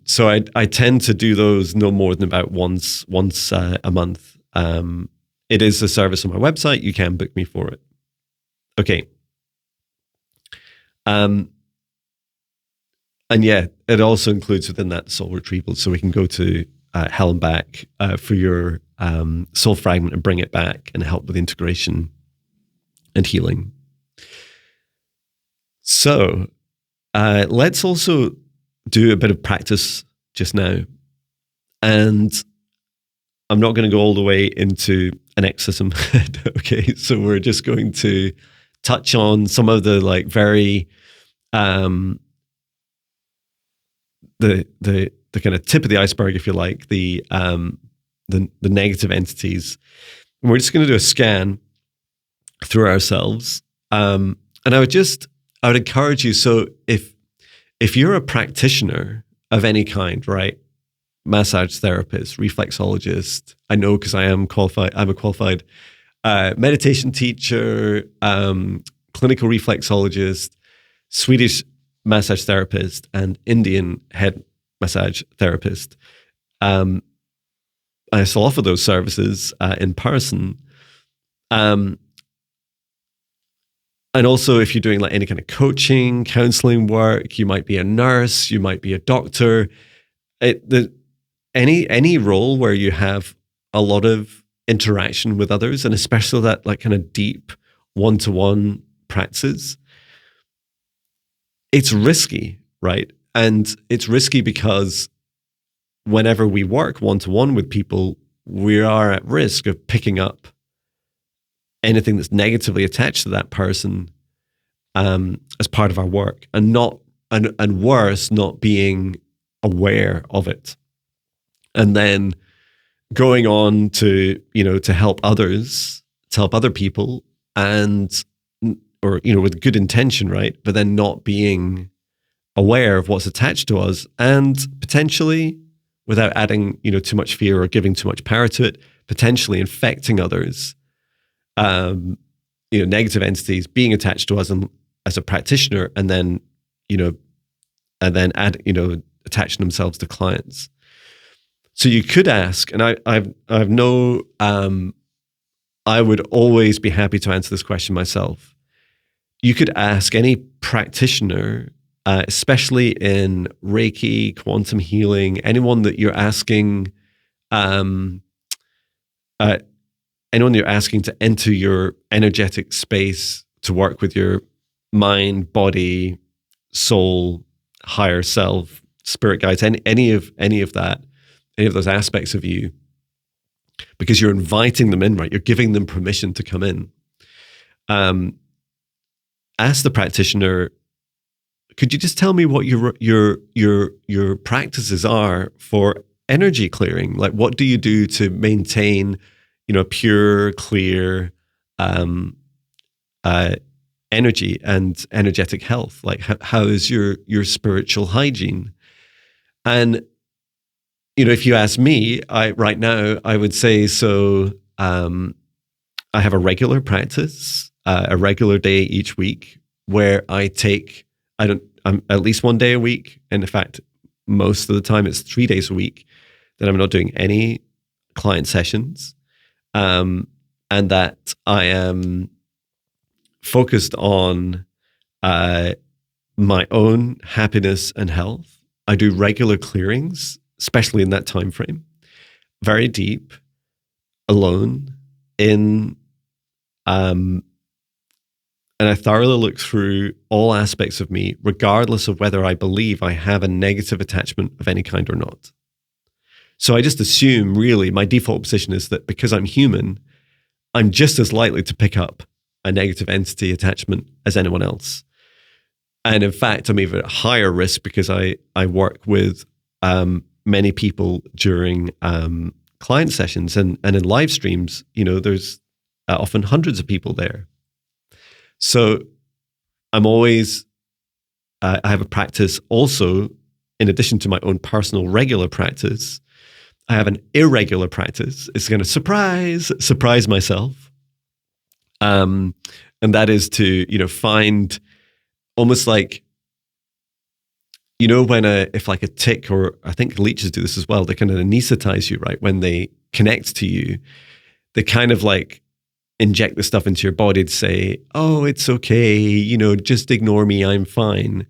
So I tend to do those no more than about once a month. It is a service on my website. You can book me for it. Okay. And yeah, it also includes within that soul retrieval. So we can go to hell and back for your soul fragment and bring it back and help with integration and healing. So let's also do a bit of practice just now. And I'm not going to go all the way into an exorcism. Okay, so we're just going to touch on some of the very the kind of tip of the iceberg, if you like, the negative entities. And we're just going to do a scan through ourselves. And I would encourage you. So if you're a practitioner of any kind, right? Massage therapist, reflexologist, I know because I'm a qualified meditation teacher, clinical reflexologist, Swedish massage therapist, and Indian head massage therapist. I still offer those services in person. And also, if you're doing like any kind of coaching, counseling work, you might be a nurse, you might be a doctor. Any role where you have a lot of interaction with others, and especially that like kind of deep one-to-one practice, it's risky, right? And it's risky because whenever we work one-to-one with people, we are at risk of picking up anything that's negatively attached to that person as part of our work, and worse, not being aware of it, and then going on to to help others, to help other people, or with good intention, right? But then not being aware of what's attached to us, and potentially, without adding too much fear or giving too much power to it, potentially infecting others. Negative entities being attached to us as a practitioner, and then attaching themselves to clients. So you could ask, and I've no, I would always be happy to answer this question myself. You could ask any practitioner, especially in Reiki, quantum healing, anyone that you're asking, anyone you're asking to enter your energetic space to work with your mind, body, soul, higher self, spirit guides, any of that, any of those aspects of you, because you're inviting them in, right? You're giving them permission to come in. Ask the practitioner, could you just tell me what your practices are for energy clearing? Like, what do you do to maintain pure, clear energy and energetic health? Like, how is your spiritual hygiene? And if you ask me, right now I would say so. I have a regular practice, a regular day each week where I'm at least one day a week, and in fact, most of the time it's 3 days a week that I'm not doing any client sessions. And that I am focused on my own happiness and health. I do regular clearings, especially in that time frame, very deep, alone, and I thoroughly look through all aspects of me, regardless of whether I believe I have a negative attachment of any kind or not. So I just assume, really, my default position is that because I'm human, I'm just as likely to pick up a negative entity attachment as anyone else. And in fact, I'm even at higher risk because I work with many people during client sessions and in live streams. There's often hundreds of people there. So I'm always, I have a practice also, in addition to my own personal regular practice, I have an irregular practice. It's going to surprise myself. And that is to, find almost like, when if like a tick, or I think leeches do this as well, they kind of anesthetize you, right? When they connect to you, they kind of like inject the stuff into your body to say, oh, it's okay, just ignore me, I'm fine.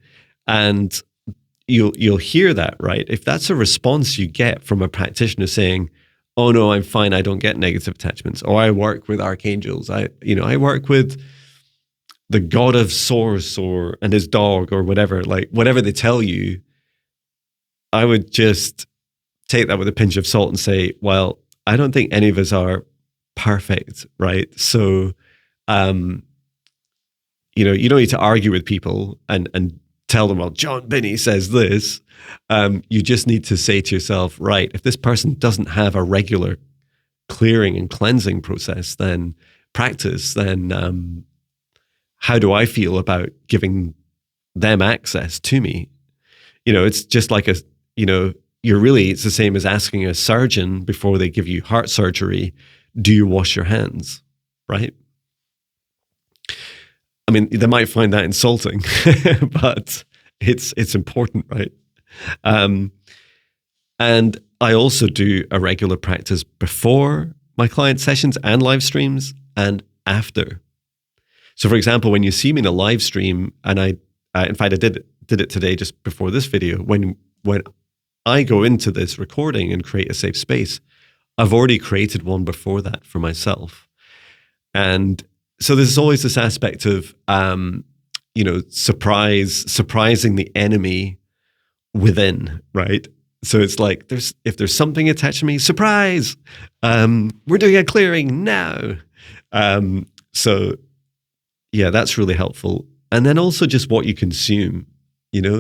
And you'll hear that, right? If that's a response you get from a practitioner saying, oh no, I'm fine, I don't get negative attachments, or I work with archangels, I work with the god of source and his dog, or whatever, like whatever they tell you, I would just take that with a pinch of salt and say, well, I don't think any of us are perfect, right? So, you don't need to argue with people and tell them, well, Jon Binnie says this. You just need to say to yourself, right, if this person doesn't have a regular clearing and cleansing process, then how do I feel about giving them access to me? It's just like it's the same as asking a surgeon before they give you heart surgery, do you wash your hands, right? I mean, they might find that insulting, but it's important, right? And I also do a regular practice before my client sessions and live streams, and after. So for example, when you see me in a live stream, and in fact, I did it today just before this video, when I go into this recording and create a safe space, I've already created one before that for myself. And so there's always this aspect of, surprising the enemy within, right? So it's like, if there's something attached to me, surprise, we're doing a clearing now. So yeah, that's really helpful. And then also just what you consume,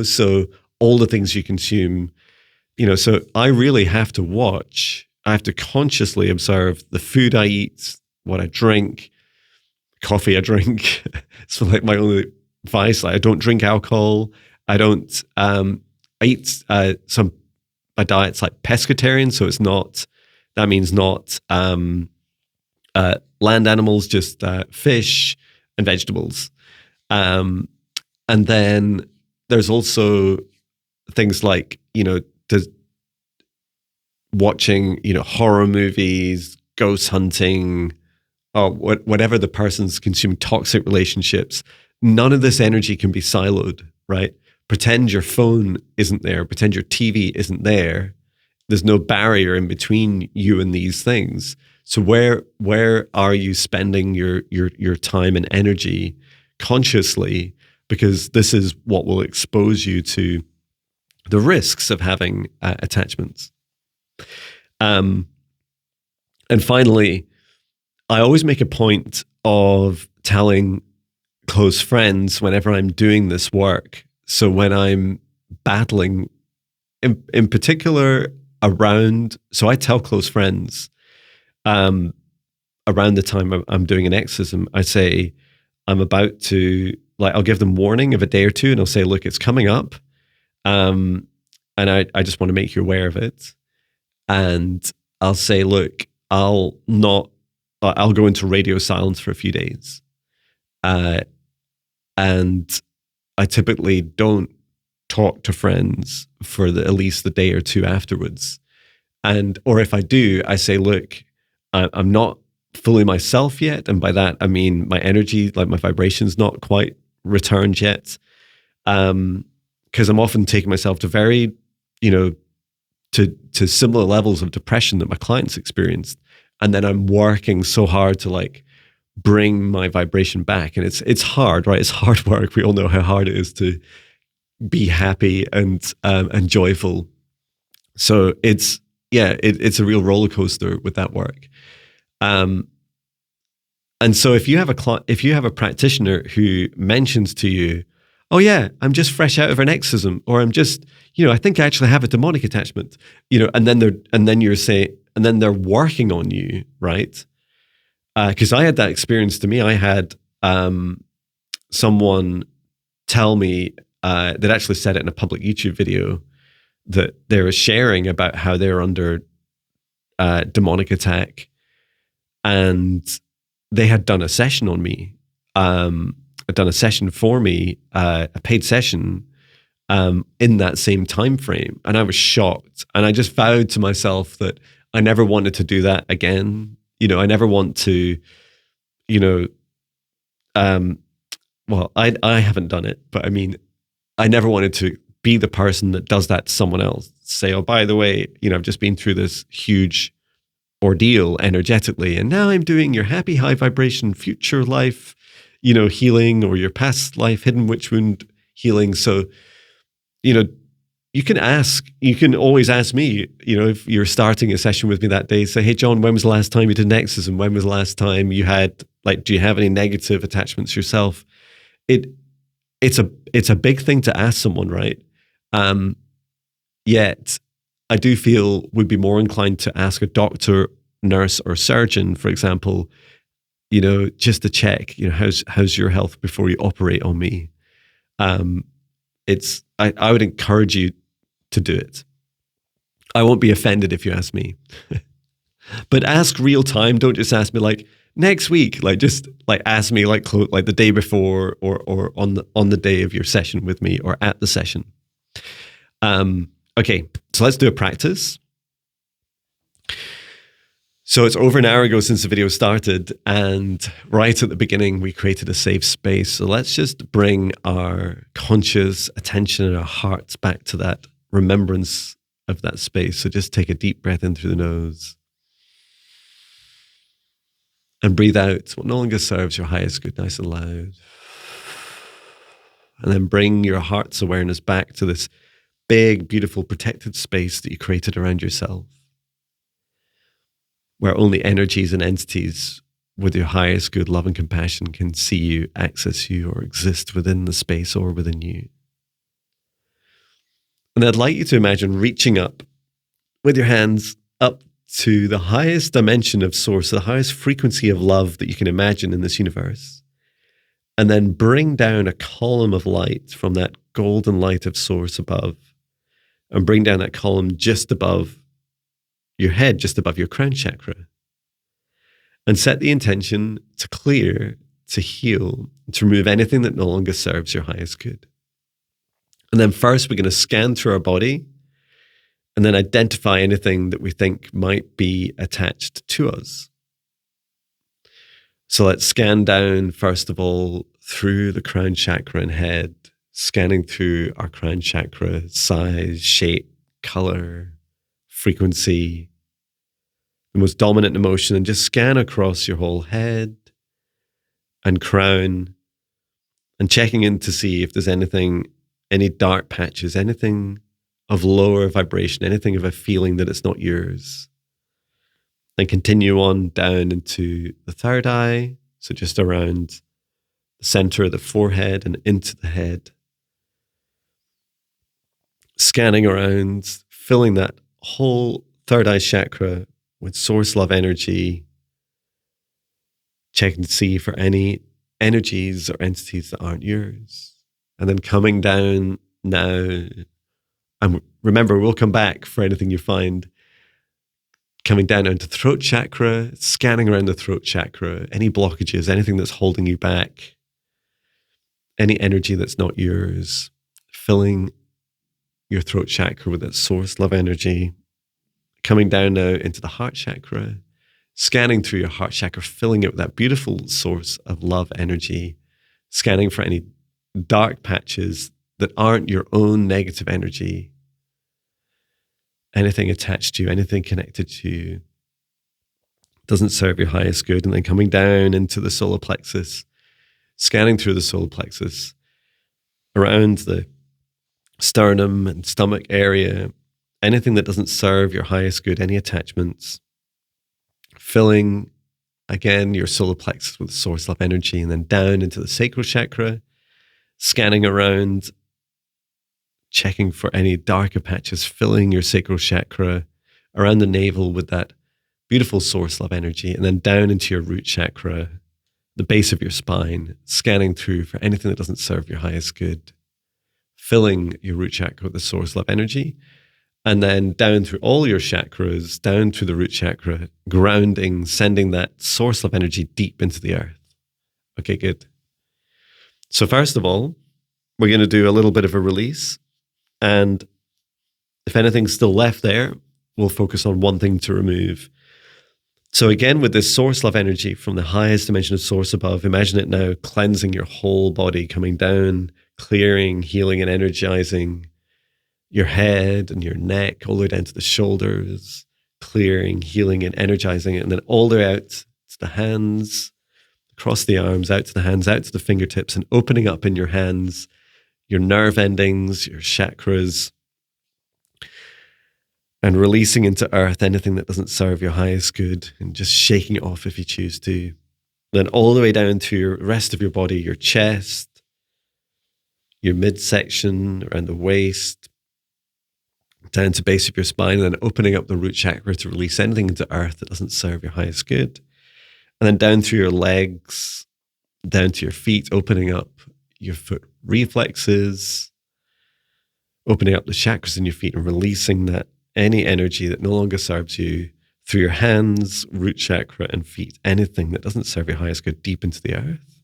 so all the things you consume, so I really have to consciously observe the food I eat, what I drink, coffee I drink. It's like my only vice. Like, I don't drink alcohol. I don't, I eat my diet's like pescatarian. So that means not land animals, just fish and vegetables. And then there's also things like, watching, horror movies, ghost hunting, or whatever the person's consuming, toxic relationships. None of this energy can be siloed, right? Pretend your phone isn't there. Pretend your TV isn't there. There's no barrier in between you and these things. So where are you spending your time and energy consciously? Because this is what will expose you to the risks of having attachments. And finally, I always make a point of telling close friends whenever I'm doing this work. So when I'm battling, in particular so I tell close friends around the time I'm doing an exorcism, I say, I'm about to, I'll give them warning of a day or two, and I'll say, look, it's coming up. And I just want to make you aware of it. And I'll say, look, I'll go into radio silence for a few days. And I typically don't talk to friends for at least the day or two afterwards. Or if I do, I say, look, I'm not fully myself yet. And by that, I mean my energy, like my vibration's not quite returned yet. Because I'm often taking myself to very, to similar levels of depression that my clients experienced. And then I'm working so hard to bring my vibration back. And it's hard, right? It's hard work. We all know how hard it is to be happy and joyful. So it's a real roller coaster with that work. And so if you have a practitioner who mentions to you, oh yeah, I'm just fresh out of an exorcism, or I'm just, I think I actually have a demonic attachment, and then they're working on you, right? Because I had that experience. To me, I had someone tell me that actually said it in a public YouTube video, that they were sharing about how they're under demonic attack, and they had done a session on me. Had done a session for me, a paid session, in that same time frame, and I was shocked. And I just vowed to myself that I never wanted to do that again. I never want to, well, I haven't done it, but I mean, I never wanted to be the person that does that to someone else. Say, oh, by the way, I've just been through this huge ordeal energetically, and now I'm doing your happy high vibration future life, healing, or your past life hidden witch wound healing. So, you can always ask me, if you're starting a session with me that day, say, hey, Jon, when was the last time you did an exorcism? When was the last time you had, do you have any negative attachments yourself? It's a big thing to ask someone, right? Yet I do feel we'd be more inclined to ask a doctor, nurse, or surgeon, for example, just to check, how's your health before you operate on me. I would encourage you to do it. I won't be offended if you ask me, but ask real time. Don't just ask me next week. Just ask me the day before, or on the day of your session with me, or at the session. Okay, so let's do a practice. So it's over an hour ago since the video started, and right at the beginning, we created a safe space. So let's just bring our conscious attention and our hearts back to that remembrance of that space. So just take a deep breath in through the nose and breathe out what no longer serves your highest good, nice and loud. And then bring your heart's awareness back to this big, beautiful, protected space that you created around yourself, where only energies and entities with your highest good, love and compassion can see you, access you, or exist within the space or within you. And I'd like you to imagine reaching up with your hands up to the highest dimension of source, the highest frequency of love that you can imagine in this universe. And then bring down a column of light from that golden light of source above, and bring down that column just above your head, just above your crown chakra. And set the intention to clear, to heal, to remove anything that no longer serves your highest good. And then first, we're going to scan through our body and then identify anything that we think might be attached to us. So let's scan down, first of all, through the crown chakra and head, scanning through our crown chakra, size, shape, color, frequency, the most dominant emotion, and just scan across your whole head and crown, and checking in to see if there's anything, any dark patches, anything of lower vibration, anything of a feeling that it's not yours. Then continue on down into the third eye, so just around the center of the forehead and into the head. Scanning around, filling that whole third eye chakra with source love energy, checking to see for any energies or entities that aren't yours. And then coming down now, and remember, we'll come back for anything you find. Coming down into throat chakra, scanning around the throat chakra, any blockages, anything that's holding you back, any energy that's not yours, filling your throat chakra with that source love energy. Coming down now into the heart chakra, scanning through your heart chakra, filling it with that beautiful source of love energy, scanning for any dark patches that aren't your own negative energy, anything attached to you, anything connected to you, doesn't serve your highest good. And then coming down into the solar plexus, scanning through the solar plexus, around the sternum and stomach area, anything that doesn't serve your highest good, any attachments, filling again your solar plexus with source love energy, and then down into the sacral chakra, scanning around, checking for any darker patches, filling your sacral chakra around the navel with that beautiful source love energy, and then down into your root chakra, the base of your spine, scanning through for anything that doesn't serve your highest good, filling your root chakra with the source love energy, and then down through all your chakras, down through the root chakra, grounding, sending that source love energy deep into the earth. Okay, good. So first of all, we're going to do a little bit of a release. And if anything's still left there, we'll focus on one thing to remove. So again, with this source love energy from the highest dimension of source above, imagine it now cleansing your whole body, coming down, clearing, healing, and energizing your head and your neck, all the way down to the shoulders, clearing, healing, and energizing it, and then all the way out to the hands, across the arms, out to the hands, out to the fingertips, and opening up in your hands your nerve endings, your chakras, and releasing into earth anything that doesn't serve your highest good, and just shaking it off if you choose to. Then all the way down to your rest of your body, your chest, your midsection, around the waist, down to base of your spine, and then opening up the root chakra to release anything into earth that doesn't serve your highest good. And then down through your legs, down to your feet, opening up your foot reflexes, opening up the chakras in your feet and releasing that any energy that no longer serves you through your hands, root chakra, and feet, anything that doesn't serve your highest good deep into the earth.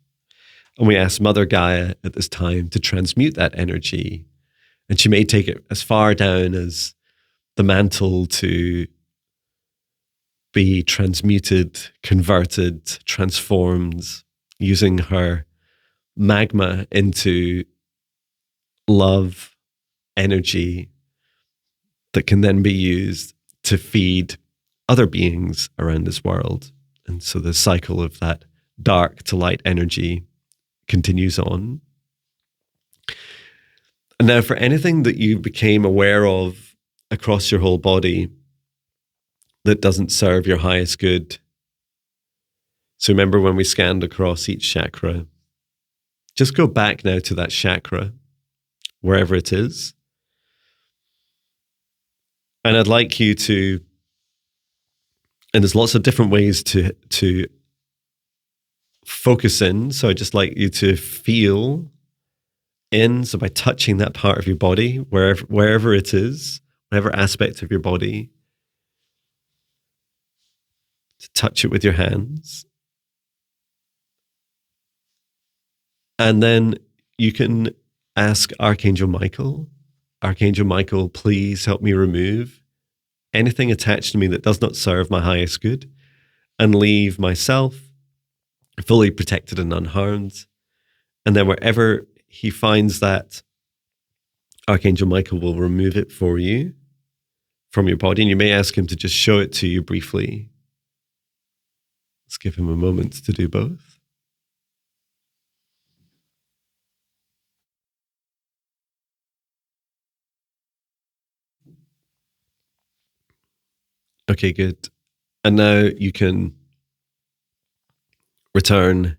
And we ask Mother Gaia at this time to transmute that energy. And she may take it as far down as the mantle to be transmuted, converted, transformed, using her magma into love, energy that can then be used to feed other beings around this world. And so the cycle of that dark to light energy continues on. And now, for anything that you became aware of across your whole body that doesn't serve your highest good. So remember when we scanned across each chakra, just go back now to that chakra, wherever it is. And I'd like you to, and there's lots of different ways to focus in. So I'd just like you to feel in, so by touching that part of your body, wherever it is, whatever aspect of your body, to touch it with your hands. And then you can ask Archangel Michael, please help me remove anything attached to me that does not serve my highest good and leave myself fully protected and unharmed. And then wherever he finds that, Archangel Michael will remove it for you from your body. And you may ask him to just show it to you briefly. Let's give him a moment to do both. Okay, good. And now you can return.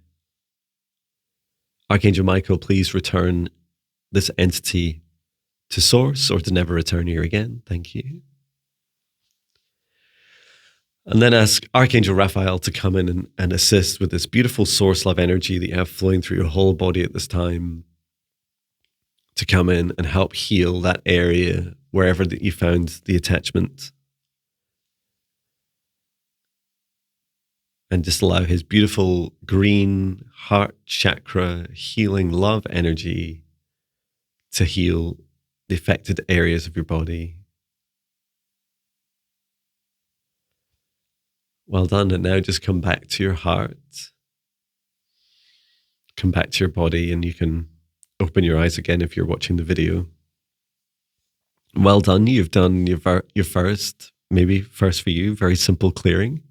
Archangel Michael, please return this entity to source or to never return here again. Thank you. And then ask Archangel Raphael to come in and assist with this beautiful source love energy that you have flowing through your whole body at this time, to come in and help heal that area wherever that you found the attachment. And just allow his beautiful green heart chakra healing love energy to heal the affected areas of your body. Well done. And now just come back to your heart. Come back to your body, and you can open your eyes again if you're watching the video. Well done. You've done your first for you, very simple clearing.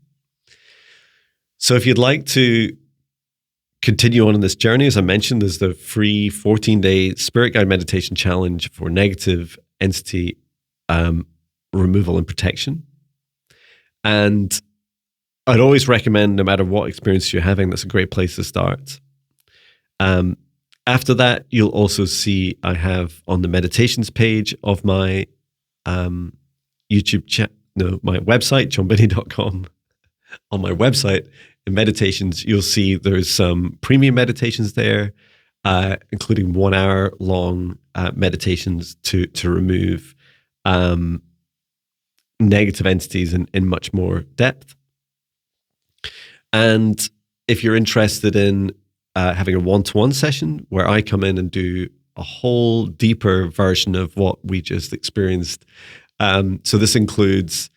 So if you'd like to continue on in this journey, as I mentioned, there's the free 14-day Spirit Guide Meditation Challenge for negative entity removal and protection. And I'd always recommend, no matter what experience you're having, that's a great place to start. After that, you'll also see I have on the meditations page of my my website, jonbinnie.com. On my website, in meditations, you'll see there's some premium meditations there, including 1 hour long meditations to remove negative entities in much more depth. And if you're interested in having a one-to-one session where I come in and do a whole deeper version of what we just experienced. So this includes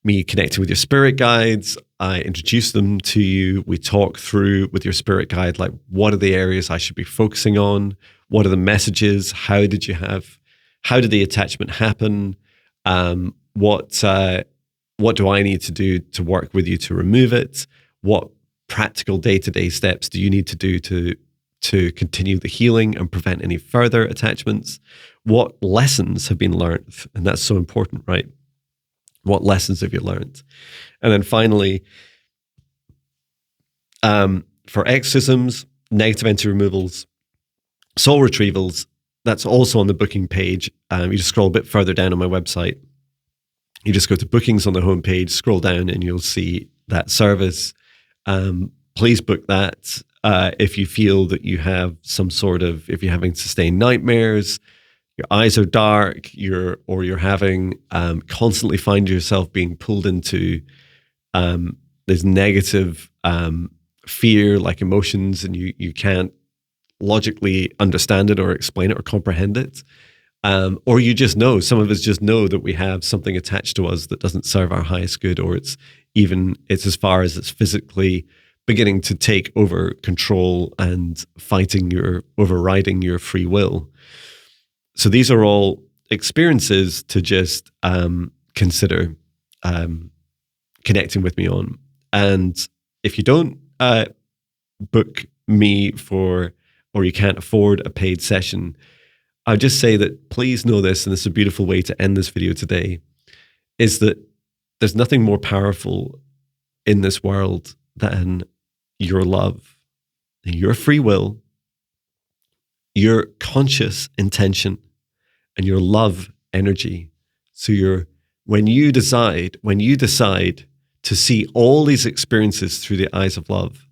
me connecting with your spirit guides. I introduce them to you. We talk through with your spirit guide, like, what are the areas I should be focusing on? What are the messages? How did the attachment happen? What do I need to do to work with you to remove it? What practical day-to-day steps do you need to do to continue the healing and prevent any further attachments? What lessons have been learned? And that's so important, right? What lessons have you learned? And then finally, for exorcisms, negative entity removals, soul retrievals, that's also on the booking page. You just scroll a bit further down on my website. You just go to bookings on the homepage, scroll down, and you'll see that service. Please book that if you feel that you have if you're having sustained nightmares, your eyes are dark, you're having constantly find yourself being pulled into this negative fear-like emotions, and you can't logically understand it or explain it or comprehend it. Or you just know, some of us just know that we have something attached to us that doesn't serve our highest good, or it's even it's as far as it's physically beginning to take over control and overriding your free will. So these are all experiences to just consider connecting with me on. And if you don't book me or you can't afford a paid session, I'll just say that please know this, and this is a beautiful way to end this video today, is that there's nothing more powerful in this world than your love, your free will, your conscious intention, and your love energy. So when you decide to see all these experiences through the eyes of love.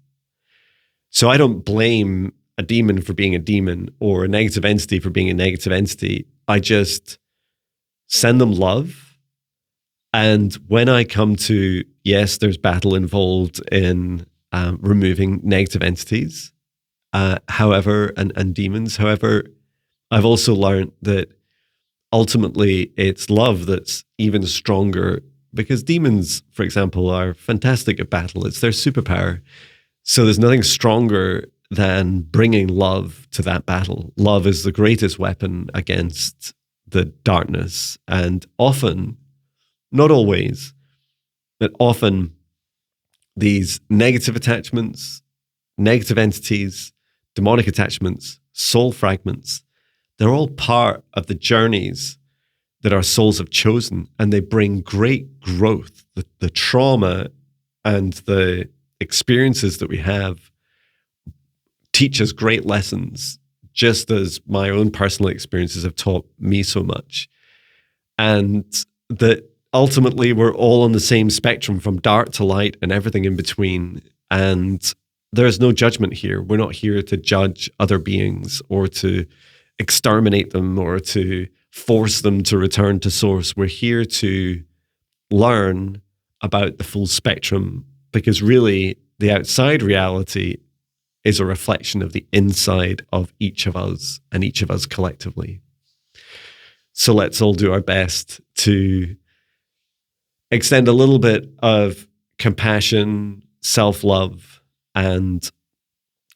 So I don't blame a demon for being a demon or a negative entity for being a negative entity. I just send them love. And when I come to, yes, there's battle involved in removing negative entities, however, and demons. However, I've also learned that ultimately it's love that's even stronger, because demons, for example, are fantastic at battle. It's their superpower. So there's nothing stronger than bringing love to that battle. Love is the greatest weapon against the darkness. And often, not always, but often these negative attachments, negative entities, demonic attachments, soul fragments, they're all part of the journeys that our souls have chosen, and they bring great growth. The trauma and the experiences that we have teach us great lessons, just as my own personal experiences have taught me so much. And that ultimately we're all on the same spectrum, from dark to light and everything in between. And there's no judgment here. We're not here to judge other beings or to exterminate them or to force them to return to source. We're here to learn about the full spectrum, because really the outside reality is a reflection of the inside of each of us and each of us collectively. So let's all do our best to extend a little bit of compassion, self-love, and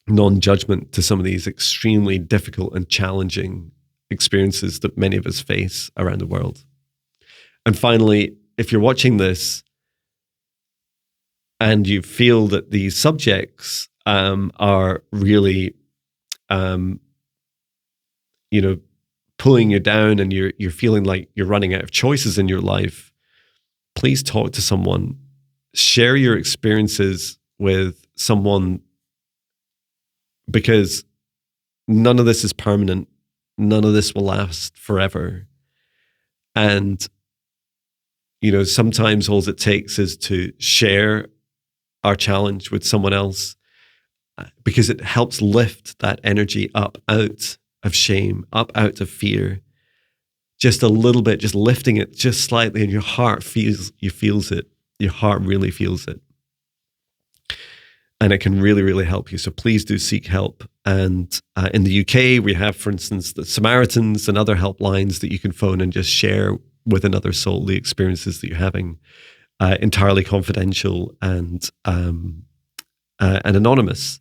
non-judgment to some of these extremely difficult and challenging experiences that many of us face around the world. And finally, if you're watching this and you feel that these subjects are really, pulling you down, and you're feeling like you're running out of choices in your life, please talk to someone. Share your experiences with someone, because none of this is permanent. None of this will last forever. And, sometimes all it takes is to share our challenge with someone else, because it helps lift that energy up out of shame, up out of fear, just a little bit, just lifting it just slightly, and your heart feels it. Your heart really feels it. And it can really, really help you. So please do seek help. And in the UK, we have, for instance, the Samaritans and other helplines that you can phone and just share with another soul the experiences that you're having, entirely confidential and anonymous.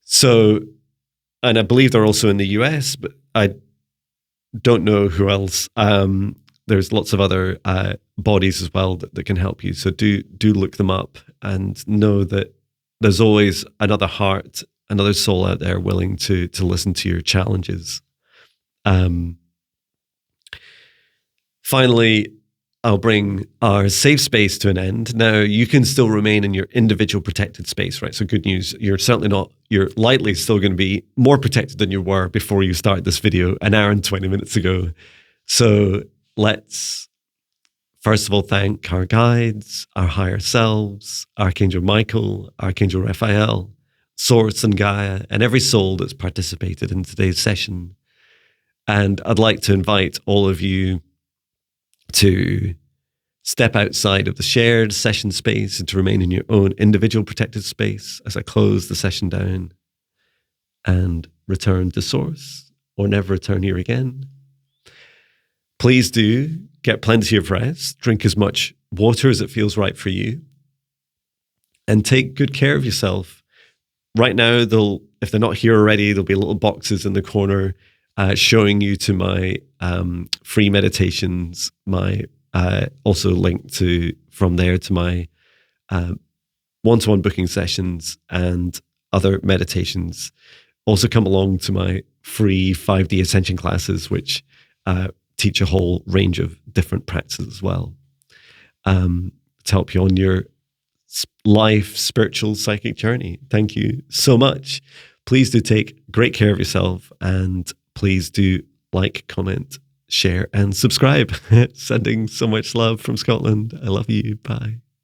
So, and I believe they're also in the US, but I don't know who else. There's lots of other bodies as well that can help you. So do look them up, and know that there's always another heart, another soul out there willing to listen to your challenges. Finally, I'll bring our safe space to an end. Now, you can still remain in your individual protected space, right? So good news, you're likely still going to be more protected than you were before you started this video an hour and 20 minutes ago. So let's first of all thank our guides, our higher selves, Archangel Michael, Archangel Raphael, Source and Gaia, and every soul that's participated in today's session. And I'd like to invite all of you to step outside of the shared session space and to remain in your own individual protected space as I close the session down and return to source, or never return here again. Please do get plenty of rest, drink as much water as it feels right for you, and take good care of yourself. Right now, if they're not here already, there'll be little boxes in the corner showing you to my free meditations, my also linked from there to my one-to-one booking sessions and other meditations. Also come along to my free 5D Ascension classes, which teach a whole range of different practices as well, to help you on your life, spiritual, psychic journey. Thank you so much. Please do take great care of yourself, and please do like, comment, share, and subscribe. Sending so much love from Scotland. I love you. Bye.